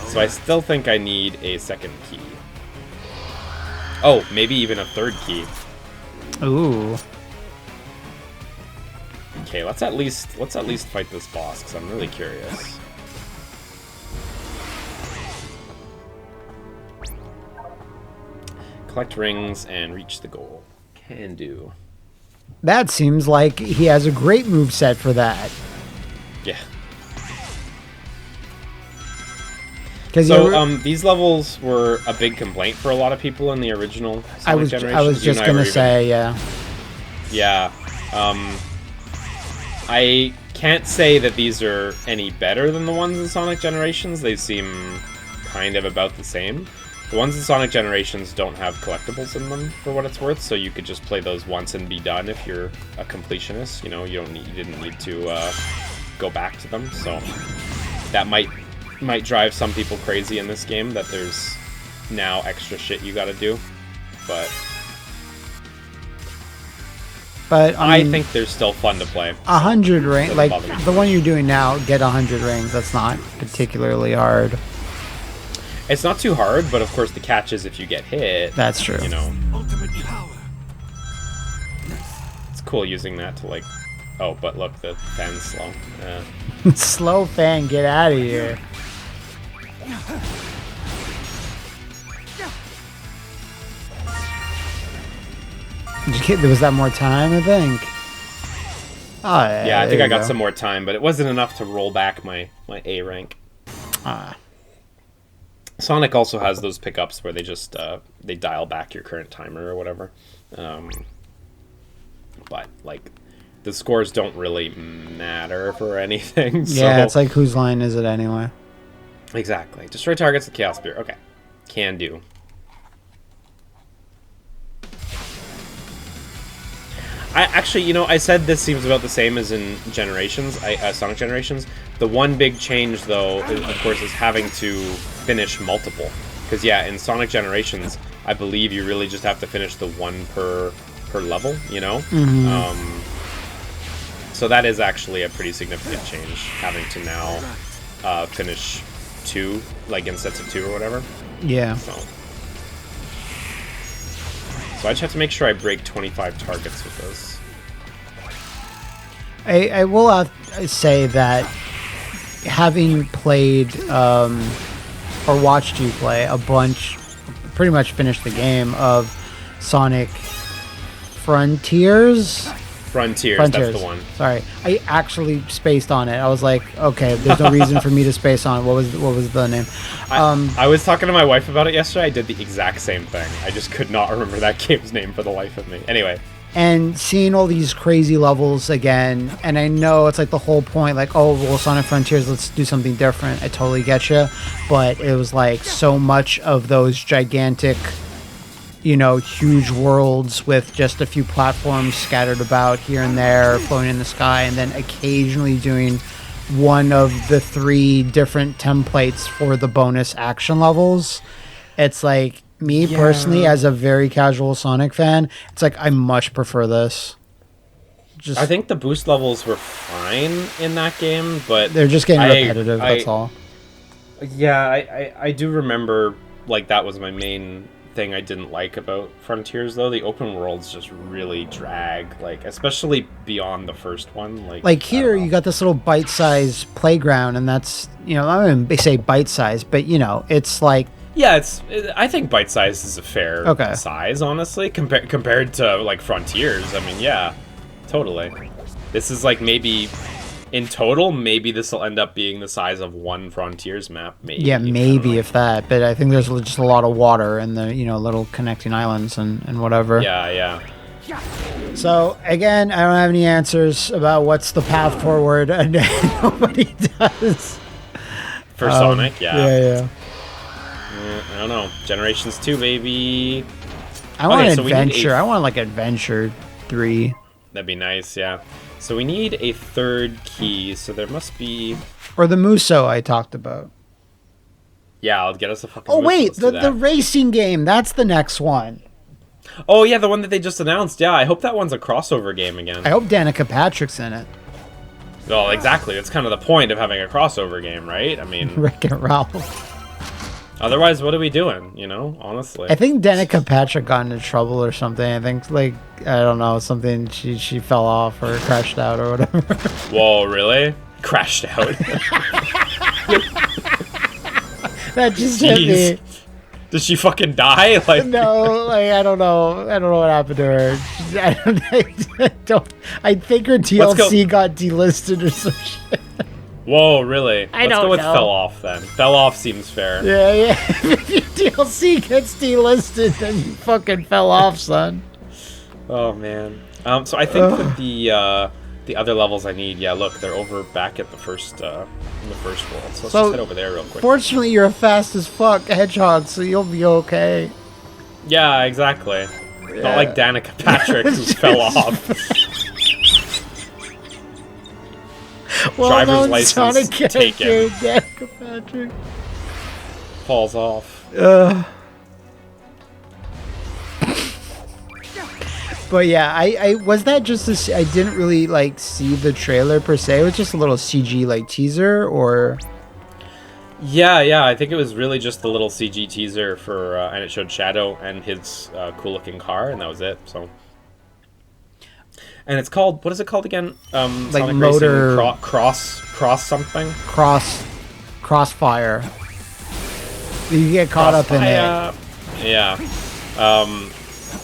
So I still think I need a second key. Oh, maybe even a third key. Ooh. Okay, let's at least fight this boss because I'm really curious. Collect rings and reach the goal. Can do. That seems like he has a great moveset for that. Yeah. So these levels were a big complaint for a lot of people in the original Sonic generation. I was just gonna say, yeah. Yeah. I can't say that these are any better than the ones in Sonic Generations. They seem kind of about the same. The ones in Sonic Generations don't have collectibles in them, for what it's worth, so you could just play those once and be done if you're a completionist. You know, you didn't need to go back to them. So that might drive some people crazy in this game that there's now extra shit you got to do. But I mean, think they're still fun to play. 100 rings, like bother me. the one you're doing now, get 100 rings. That's not particularly hard. It's not too hard, but of course the catch is if you get hit. That's true. You know, Ultimate power. it's cool using that to like. Oh, but look, the fan's slow. Slow fan, get out of here. Was that more time, I think? Oh, Yeah, I think I got some. some more time, but it wasn't enough to roll back my A rank. Sonic also has those pickups where they just they dial back your current timer or whatever. But like the scores don't really matter for anything. Yeah, so. it's like whose line is it anyway? Exactly. Destroy targets with Chaos Spear. Okay. Can do. I actually, you know, I said this seems about the same as in Generations, Sonic Generations. The one big change, though, of course, is having to finish multiple. Because, yeah, in Sonic Generations, I believe you really just have to finish the one per level, you know? Mm-hmm. So that is actually a pretty significant change, having to now finish 2, like in sets of 2 or whatever. Yeah. So I just have to make sure I break 25 targets with this. I will have to say that having played or watched you play a bunch, pretty much finished the game of Sonic Frontiers. Frontiers, that's the one. Sorry, I actually spaced on it. I was like, okay, there's no reason for me to space on it. What was the name? I was talking to my wife about it yesterday. I did the exact same thing. I just could not remember that game's name for the life of me. Anyway. And seeing all these crazy levels again, and I know it's like the whole point, like, oh, well, Sonic Frontiers, let's do something different. I totally get you. But it was like so much of those gigantic huge worlds with just a few platforms scattered about here and there, floating in the sky, and then occasionally doing one of the 3 different templates for the bonus action levels. It's like, me personally, as a very casual Sonic fan, it's like I much prefer this. I think the boost levels were fine in that game, but they're just getting repetitive, that's all. Yeah, I do remember, like, that was my main thing I didn't like about Frontiers, though. The open worlds just really drag, like, especially beyond the first one. Like here, you got this little bite-sized playground, and that's, I mean, they say bite-sized, but, it's like... Yeah, I think bite-sized is a fair size, honestly, compared to, like, Frontiers. I mean, yeah, totally. This is, like, maybe... In total, maybe this will end up being the size of one Frontiers map. Maybe. Yeah, maybe if that. But I think there's just a lot of water and the little connecting islands and whatever. Yeah. So again, I don't have any answers about what's the path forward, and nobody does. For Sonic, Yeah. I don't know. Generations 2, baby. I want adventure. I want like Adventure 3. That'd be nice. Yeah. So we need a 3rd key, so there must be... Or the Muso I talked about. Yeah, I'll get us a fucking Muso. Oh, wait, the racing game. That's the next one. Oh, yeah, the one that they just announced. Yeah, I hope that one's a crossover game again. I hope Danica Patrick's in it. Well, exactly. That's kind of the point of having a crossover game, right? I mean... Rick and Ralph. Otherwise, what are we doing, honestly? I think Danica Patrick got into trouble or something. I think, like, I don't know, something, she fell off or crashed out or whatever. Whoa, really? Crashed out? That just hit me. Did she fucking die? Like no, like I don't know what happened to her. I think her DLC got delisted or some shit. Whoa, really? Let's go with know. Fell Off then. Fell Off seems fair. Yeah. If your DLC gets delisted, then you fucking fell off, son. Oh man. So I think that the other levels I need, look, they're over back at the first world. So let's just head over there real quick. Fortunately, you're a fast as fuck hedgehog, so you'll be okay. Yeah, exactly. Yeah. Not like Danica Patrick who fell off. Driver's license taken. Danica Patrick falls off. But yeah, I was that just I didn't really like see the trailer per se. It was just a little CG like teaser, or yeah. I think it was really just a little CG teaser for, and it showed Shadow and his cool looking car, and that was it. So. And it's called, what is it called again? Like Sonic motor Racing cross something. Crossfire. You get caught up in it. Yeah.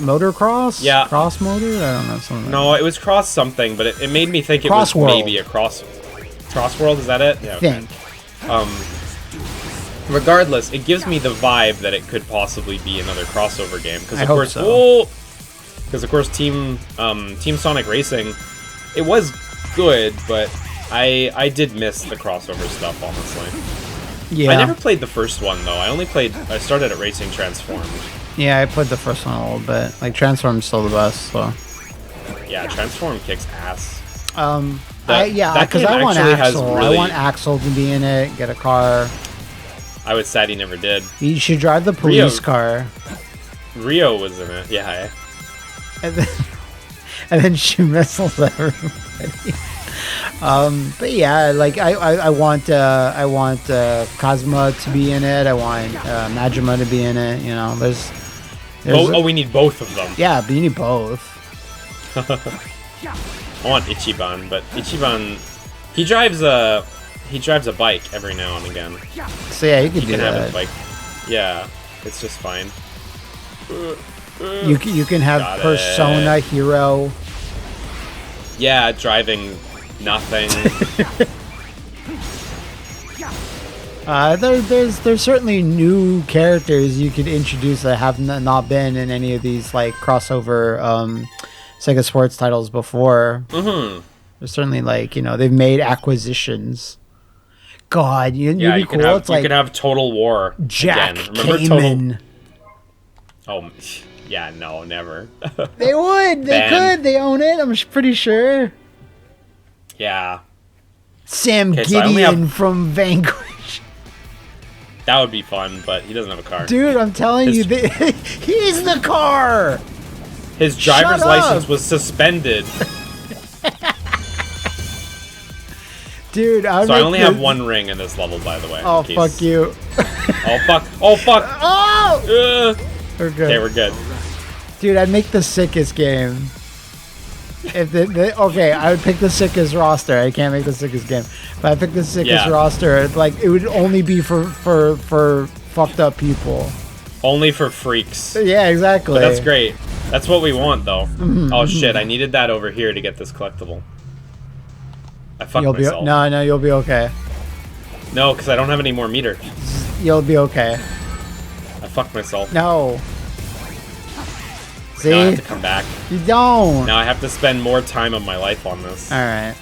Motocross? Yeah. Cross motor? I don't know. Something no, like it was cross something, but it made me think it was maybe a Crossworld. Is that it? Yeah. Okay. Regardless, it gives me the vibe that it could possibly be another crossover game because of course, Team Sonic Racing, it was good, but I did miss the crossover stuff, honestly. Yeah. I never played the first one, though. I started at Racing Transformed. Yeah, I played the first one a little bit. Like, Transform's still the best, so. Yeah, Transform kicks ass. Because I want Axel. I want Axel to be in it, get a car. I was sad he never did. You should drive the police car. Rio was in it, yeah. And then shoot missiles at everybody. But yeah, like I want Cosma to be in it. I want Majima to be in it. There's we need both of them. Yeah, but you need both. I want Ichiban, but Ichiban, he drives a bike every now and again. So yeah, you can do that. Have his bike. Yeah, it's just fine. You can have Persona Hero. Yeah, driving nothing. There's certainly new characters you could introduce that have not been in any of these like crossover Sega Sports titles before. Mm-hmm. There's certainly they've made acquisitions. God, you could have Total War. Jack again. Remember Kamen. Oh, Yeah, no, never. They would. They Ban. could. They own it. I'm pretty sure. Yeah, Sam Okay, so I only Gideon have- from Vanquish. that would be fun, but he doesn't have a car. Dude, I'm telling His- you, he's the car. His driver's Shut license up. was suspended, Dude, so I only have one ring in this level, by the way. Oh, in case- fuck you. Oh fuck! Oh fuck! Oh! We're good. Okay, we're good. Dude, I'd make the sickest game. If okay, I would pick the sickest roster. I can't make the sickest game, but I pick the sickest Yeah. roster. Like it would only be for fucked up people. Only for freaks. Yeah, exactly. But that's great. That's what we want, though. Oh shit! I needed that over here to get this collectible. I fucked You'll be myself. no, you'll be okay. No, because I don't have any more meter. You'll be okay. I fucked myself. No. See, Now I have to come back. you don't. Now I have to spend more time of my life on this. All right.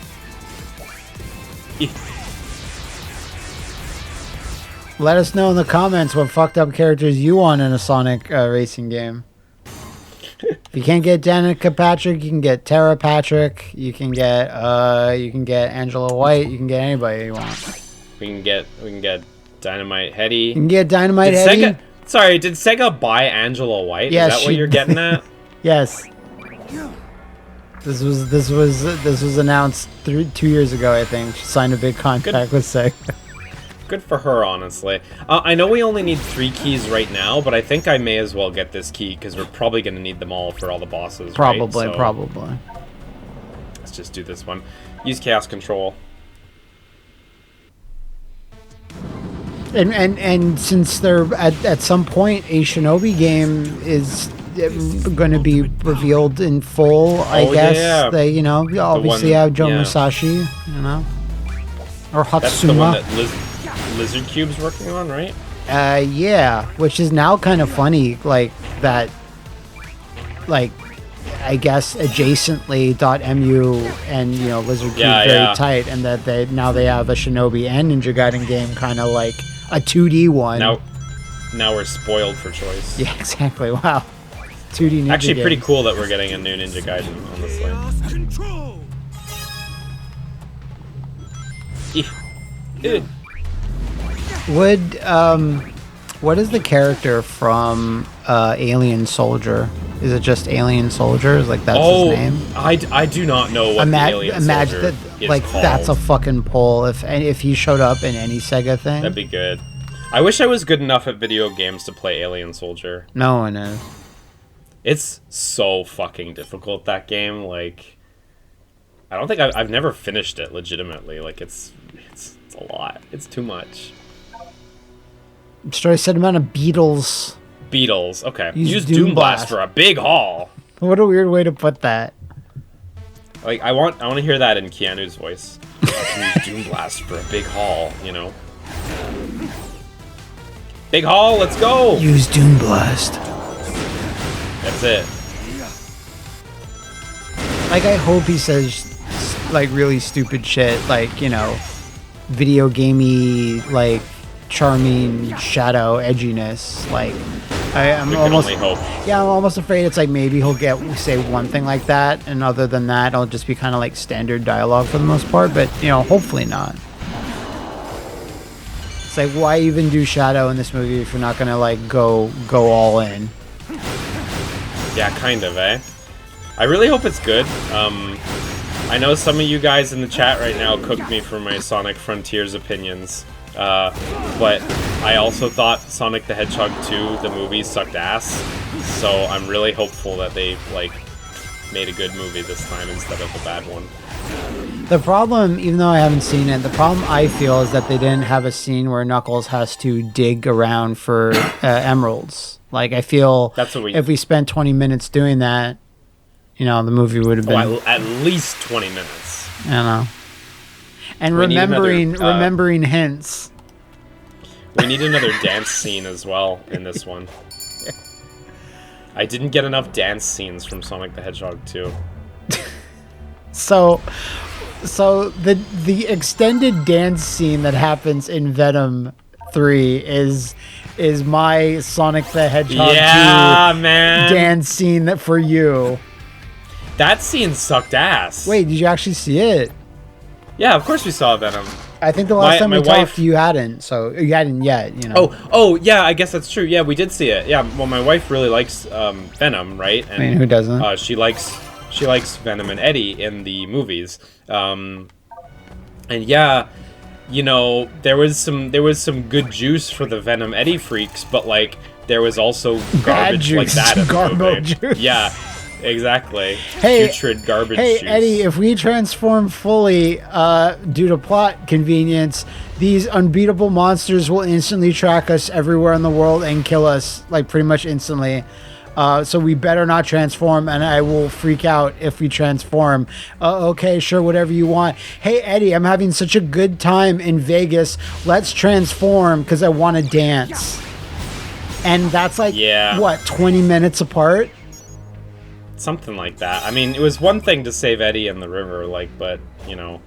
Let us know in the comments what fucked up characters you want in a Sonic racing game. If you can't get Danica Patrick, you can get Tara Patrick. You can get Angela White. You can get anybody you want. We can get Dynamite Hetty. You can get Dynamite Did Eddie. Sega? Sorry, did Sega buy Angela White? Yes, Is that what she- you're getting at? Yes. This was announced 2 years ago. I think she signed a big contract with Sega. Good for her, honestly. I know we only need 3 keys right now, but I think I may as well get this key because we're probably going to need them all for all the bosses. Probably, right? So probably. Let's just do this one. Use Chaos Control. And since they're at some point a Shinobi game is going to be revealed in full, I guess yeah. they obviously one- have Joe yeah. Musashi, or That's the one Hatsuma. that Lizard Cube's working on, right? Yeah, which is now kind of funny, like that. Like, I guess adjacently .mu and Lizard Cube Yeah, very yeah. tight, and that they have a Shinobi and Ninja Gaiden game, kind of like a 2D one. Now we're spoiled for choice. Yeah, exactly. Wow. 2D Ninja Actually, pretty games. cool that we're getting a new Ninja Gaiden, honestly. Control! Ew. Would what is the character from Alien Soldier? Is it just Alien Soldier? Is like that's his name? I do not know what the Alien Imagine Soldier that, is like called. that's a fucking poll. If he showed up in any Sega thing, That'd be good. I wish I was good enough at video games to play Alien Soldier. no one is. It's so fucking difficult, that game. Like, I don't think I've never finished it legitimately. Like, it's a lot. It's too much. Destroy a set amount of beetles. Beatles. Okay. Use Use Doom Doom Blast. Blast for a big haul. What a weird way to put that. Like, I want to hear that in Keanu's voice. Use Doom Blast for a big haul, you know. Big haul, let's go! Use Doom Blast. That's it. Like, I hope he says like really stupid shit, like video gamey, like charming shadow edginess. Like, I'm We can almost only hope. yeah, I'm almost afraid it's like maybe he'll say one thing like that, and other than that, it'll just be kind of like standard dialogue for the most part. But hopefully not. It's like, why even do shadow in this movie if you're not gonna like go all in? Yeah, kind of, eh? I really hope it's good. I know some of you guys in the chat right now cooked me for my Sonic Frontiers opinions. But I also thought Sonic the Hedgehog 2, the movie, sucked ass. So I'm really hopeful that they, made a good movie this time instead of a bad one. The problem, even though I haven't seen it, the problem I feel is that they didn't have a scene where Knuckles has to dig around for emeralds. Like, I feel That's what if we spent 20 minutes doing that, the movie would have been, At least 20 minutes. I don't know. And We need another, remembering hints. We need another dance scene as well in this one. I didn't get enough dance scenes from Sonic the Hedgehog 2. So the extended dance scene that happens in Venom 3 is is my Sonic the Hedgehog Yeah, 2 man. dance scene for you. That scene sucked ass. Wait, did you actually see it? Yeah, of course we saw Venom. I think the last time my we wife- talked, you hadn't. So you hadn't yet, you know. Oh, yeah, I guess that's true. Yeah, we did see it. Yeah, well, my wife really likes Venom, right? And, I mean, who doesn't? She likes Venom and Eddie in the movies. And yeah, you know, there was some good juice for the Venom Eddie freaks, but like there was also garbage juice, like that in the garbo movie. juice. Yeah. Exactly. Hey, Putrid garbage Hey, juice. Eddie, if we transform fully due to plot convenience, these unbeatable monsters will instantly track us everywhere in the world and kill us, like, pretty much instantly. So we better not transform, and I will freak out if we transform. Okay, sure, whatever you want. Hey, Eddie, I'm having such a good time in Vegas. Let's transform, because I want to dance. And that's like, Yeah. what, 20 minutes apart? Something like that. I mean, it was one thing to save Eddie in the river, like, but you know,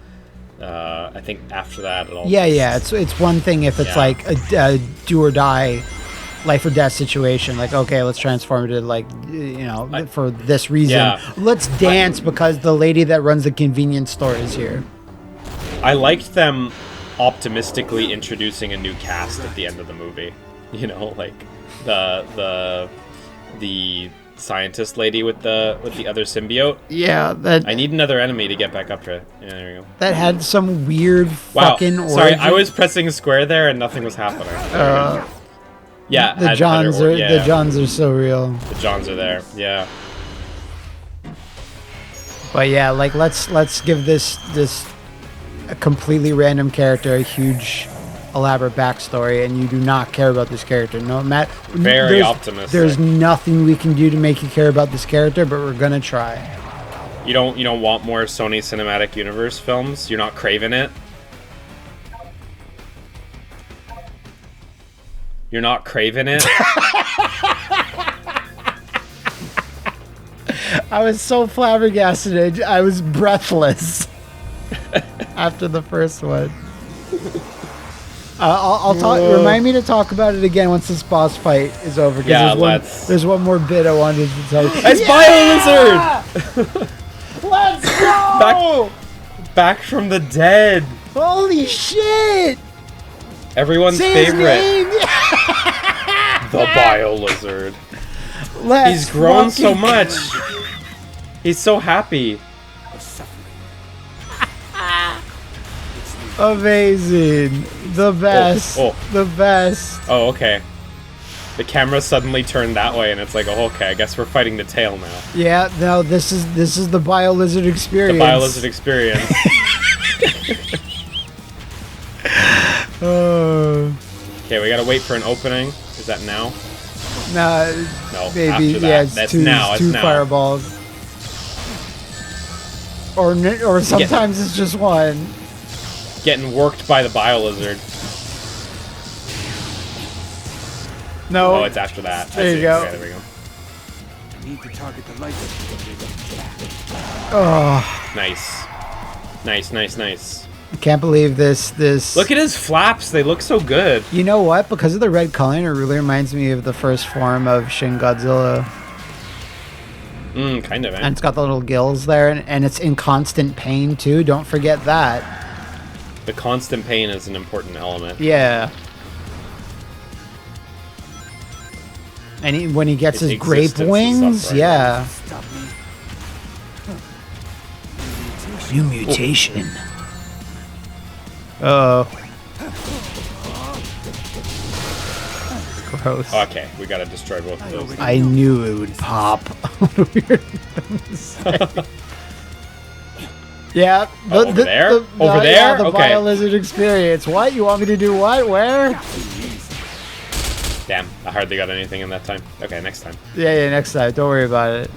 I think after that, it all. Yeah. It's one thing if it's Yeah. like a do or die, life or death situation. Like, okay, let's transform it to, like, you know, for this reason. Yeah. Let's dance because the lady that runs the convenience store is here. I liked them optimistically introducing a new cast at the end of the movie. You know, like the scientist lady with the other symbiote. Yeah, that I need another enemy to get back up to it. Yeah, there we go. that had some weird Wow. fucking origin. Sorry, I was pressing square there and nothing was happening. Yeah, the had Johns better are or- yeah, the Johns are so real. the Johns are there. Yeah. But yeah, like let's give this a completely random character a huge elaborate backstory, and you do not care about this character. No, Matt. Very there's- optimistic. There's nothing we can do to make you care about this character, but we're gonna try. You don't want more Sony Cinematic Universe films? You're not craving it? You're not craving it? I was so flabbergasted. I was breathless after the first one. I'll talk. Remind me to talk about it again once this boss fight is over. 'Cause Yeah, there's one more bit I wanted to tell you. It's Bio-Lizard! Let's go! Back from the dead! Holy shit! Everyone's Say his favorite. name! The Bio-Lizard. Let's He's grown so fucking- much. He's so happy. Amazing. The best. Oh. The best. Oh, okay. The camera suddenly turned that way, and it's like, oh, okay, I guess we're fighting the tail now. Yeah, no, this is the Bio-Lizard experience. The Bio-Lizard experience. Okay, we gotta wait for an opening. Is that now? Nah, No, maybe, after that. yeah, it's That's two, now, it's it's two now. fireballs. Or sometimes it's just one. Getting worked by the Bio-Lizard. No. Oh, it's after that. I There you see. go. Okay, there we go. Need to target the light. Oh, Nice. Nice. can't believe this. Look at his flaps. They look so good. You know what? Because of the red coloring, it really reminds me of the first form of Shin Godzilla. Kind of, And eh? it's got the little gills there, and it's in constant pain too. Don't forget that. The constant pain is an important element. Yeah. And when he gets Its his grape existence is wings, suffering. yeah. Stop me. New mutation. Oh. Gross. Okay, we gotta destroy both of those. I knew it would pop. Weird thing to say. Yeah. Oh, over there? Over Yeah, there? the Okay. Bio-Lizard experience. What? You want me to do what? Where? Damn, I hardly got anything in that time. Okay, next time. Yeah, next time. Don't worry about it.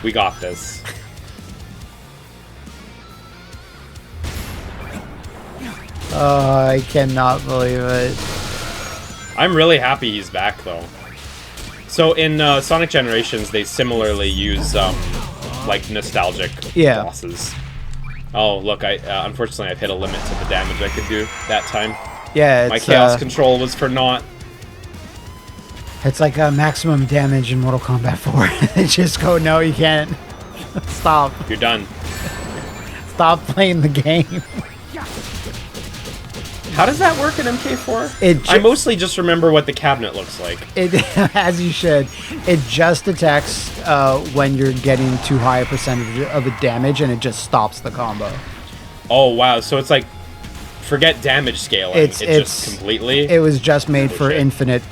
We got this. Oh, I cannot believe it. I'm really happy he's back, though. So in Sonic Generations, they similarly use like nostalgic bosses. Oh, look! Unfortunately, I've hit a limit to the damage I could do that time. Yeah, My it's chaos control was for naught. It's like maximum damage in Mortal Kombat 4. They just go, no, you can't. Stop. You're done. Stop playing the game. How does that work in MK4? I It mostly just remember what the cabinet looks like. as you should. It just detects when you're getting too high a percentage of the damage, and it just stops the combo. Oh wow, so it's like, forget damage scaling. It's just completely. It was just made for shit. infinite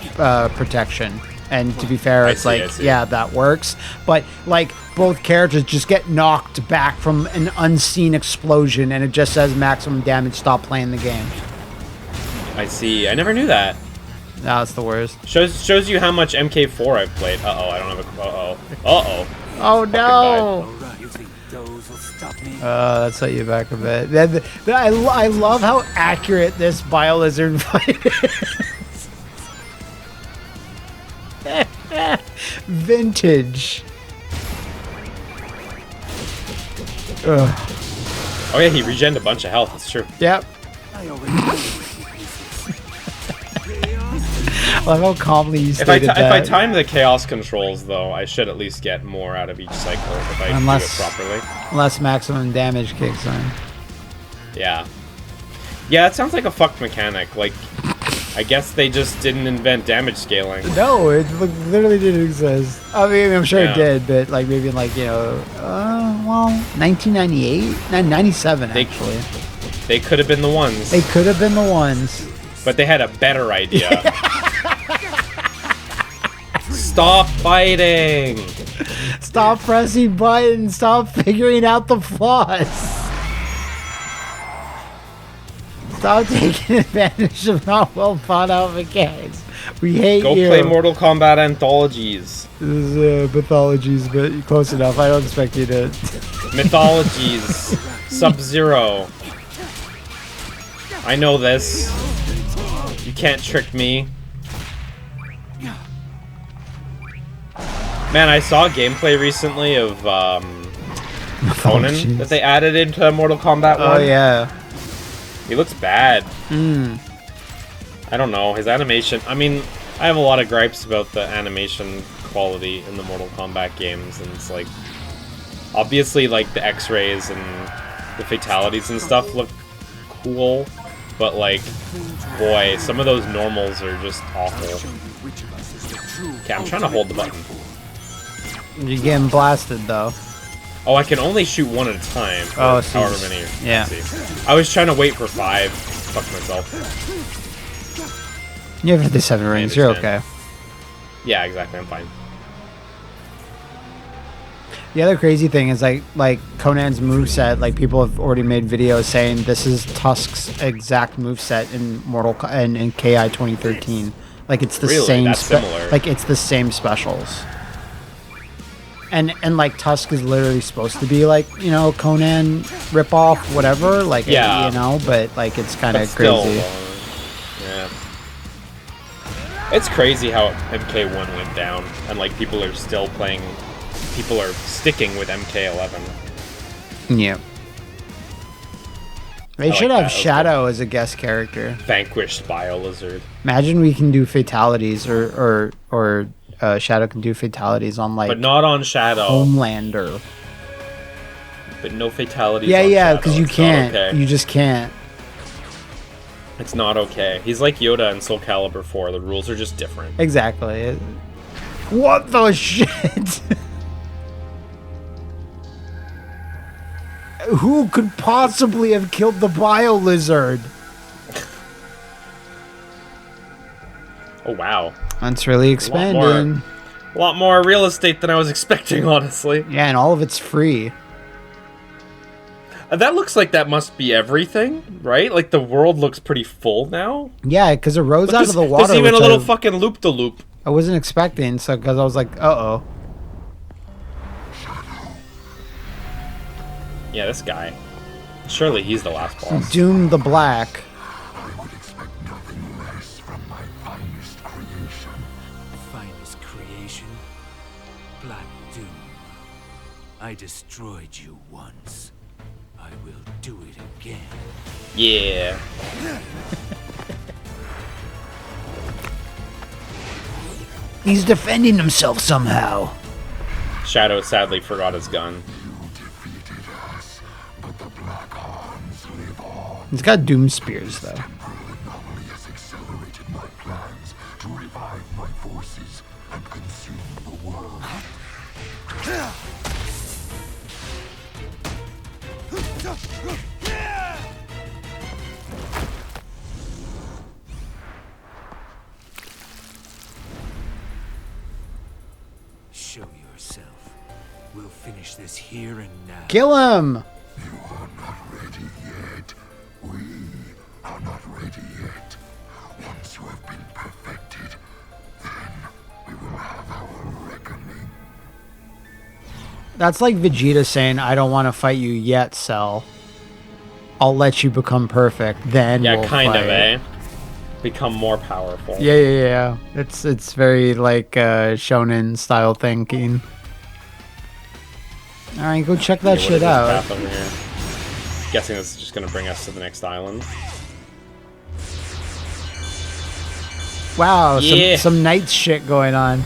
protection. And to be fair, it's I like, see. yeah, that works. But like both characters just get knocked back from an unseen explosion, and it just says maximum damage. Stop playing the game. I see. I never knew that. No, it's the worst. Shows you how much MK4 I've played. Uh-oh, I don't have a... Uh-oh. Uh-oh. Oh no! Alright, you think those will stop me? That set you back a bit. I love how accurate this Biolizard fight is. Vintage. Ugh. Oh yeah, he regened a bunch of health. That's true. Yep. I already know. I love how calmly you If I stated that. time the chaos controls, though, I should at least get more out of each cycle if I do it properly. Unless maximum damage kicks in. Yeah. Yeah, it sounds like a fucked mechanic. Like, I guess they just didn't invent damage scaling. No, it literally didn't exist. I mean, I'm sure Yeah. it did, but like maybe in like, well, 1998? 97 actually. They could have been the ones, They could have been the ones. but they had a better idea. Stop fighting! Stop pressing buttons. Stop figuring out the flaws. Stop taking advantage of not well thought out mechanics. We hate Go you. play Mortal Kombat anthologies. This is mythologies, but close enough. I don't expect you to. Mythologies. Sub-Zero. I know this. You can't trick me. Man, I saw gameplay recently of Conan that they added into Mortal Kombat 1. Oh yeah. He looks bad. I don't know. His animation... I mean, I have a lot of gripes about the animation quality in the Mortal Kombat games, and it's like... Obviously, like, the X-rays and the fatalities and stuff look cool, but, like, boy, some of those normals are just awful. Okay, I'm trying to hold the button. You're getting blasted though. Oh, I can only shoot one at a time. For Oh, so however you many. just- yeah. Let's see. I was trying to wait for 5. Fuck myself. You have 57 rings. You're okay. understand. Yeah, exactly. I'm fine. The other crazy thing is like Conan's moveset, like people have already made videos saying this is Tusk's exact moveset in in KI 2013. Like it's the Really? same That's similar. like it's the same specials. And like Tusk is literally supposed to be like, you know, Conan ripoff, whatever, like Yeah. you know, but like it's kind But of still, crazy. yeah. It's crazy how MK1 went down, and like people are still playing. People are sticking with MK11. Yeah. They I should like have that. Shadow as a guest character. Vanquished Biolizard. Imagine we can do fatalities, or Shadow can do fatalities on like But not on Shadow. Homelander. But no fatalities Yeah, on yeah, Shadow. because you It's not can't. okay. You just can't. It's not okay. He's like Yoda in Soul Calibur 4. The rules are just different. Exactly. What the shit? Who could possibly have killed the Biolizard? Oh, wow. That's really expanding. A lot more real estate than I was expecting, honestly. Yeah, and all of it's free. That looks like that must be everything, right? Like, the world looks pretty full now. Yeah, because it rose But out of the water. There's even a which little fucking loop-de-loop. I wasn't expecting, so because I was like, uh-oh. Yeah, this guy. Surely he's the last boss. Doom the Black. I would expect nothing less from my finest creation. Finest creation? Black Doom. I destroyed you once. I will do it again. Yeah. He's defending himself somehow. Shadow sadly forgot his gun. You defeated us, but the Black Arms live on. He's got doom spears, though. Temporal anomaly has accelerated my plans to revive my forces and consume the world. Show yourself. We'll finish this here and now. Kill him! You are not ready yet. We are not ready yet. Once you have been perfected, then we will have our reckoning. That's like Vegeta saying, I don't want to fight you yet, Cell. I'll let you become perfect, then Yeah, we'll kind fight. of, eh? Become more powerful. Yeah. It's very like shonen style thinking. All right, go check that Okay, what shit is this out. path over here? Guessing this is just gonna bring us to the next island. Wow, Yeah. some night shit going on.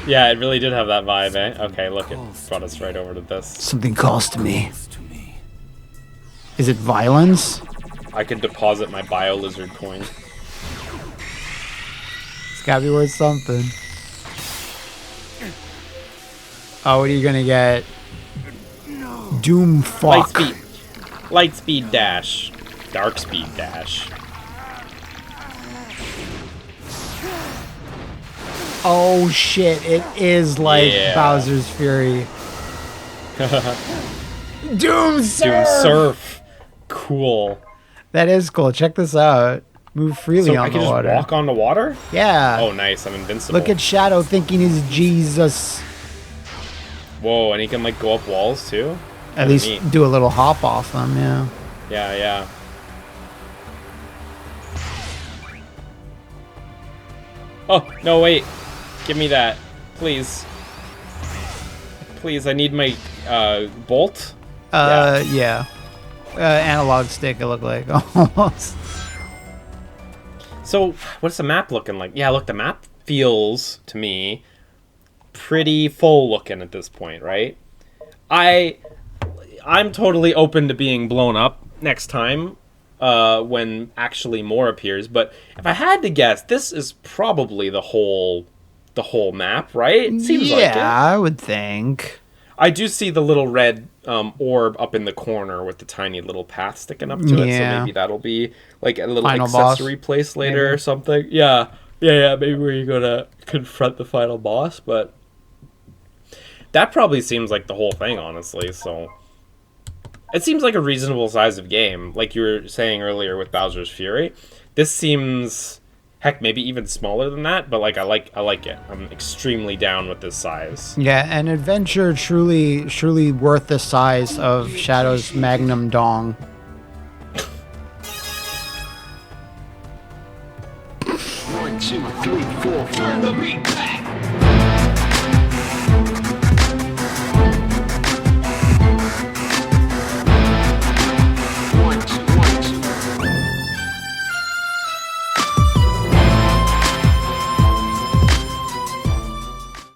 Yeah, it really did have that vibe, eh? Okay, look, it brought us right over to this. Something calls to me. To me. Is it violence? I could deposit my bio lizard coin. It's gotta be worth something. Oh, what are you gonna get? Doom fuck. Light speed dash. Dark speed dash. Oh shit, it is like Yeah. Bowser's Fury. Doom Doom Surf! surf. Cool. That is cool. Check this out. Move freely So on I can the just water. walk on the water? Yeah. Oh, nice. I'm invincible. Look at Shadow thinking he's Jesus. Whoa, and he can like go up walls too? At least Neat. do a little hop off them, yeah. Yeah. Oh, no, wait. Give me that. Please. Please, I need my bolt. Yeah. Analog stick, it looked like, almost. So, what's the map looking like? Yeah, look, the map feels, to me, pretty full looking at this point, right? I'm totally open to being blown up next time when actually more appears, but if I had to guess, this is probably the whole map, right? It seems like it. Yeah, I would think. I do see the little red orb up in the corner with the tiny little path sticking up to it, so Yeah. maybe that'll be like a little Final boss, accessory place later maybe. or something. Yeah, maybe where you're gonna confront the final boss, but that probably seems like the whole thing, honestly, so... It seems like a reasonable size of game, like you were saying earlier with Bowser's Fury. This seems... Heck, maybe even smaller than that, but like I like it. I'm extremely down with this size. Yeah, an adventure truly worth the size of Shadow's Magnum Dong. 1, 2, 3, 4, turn the beat back.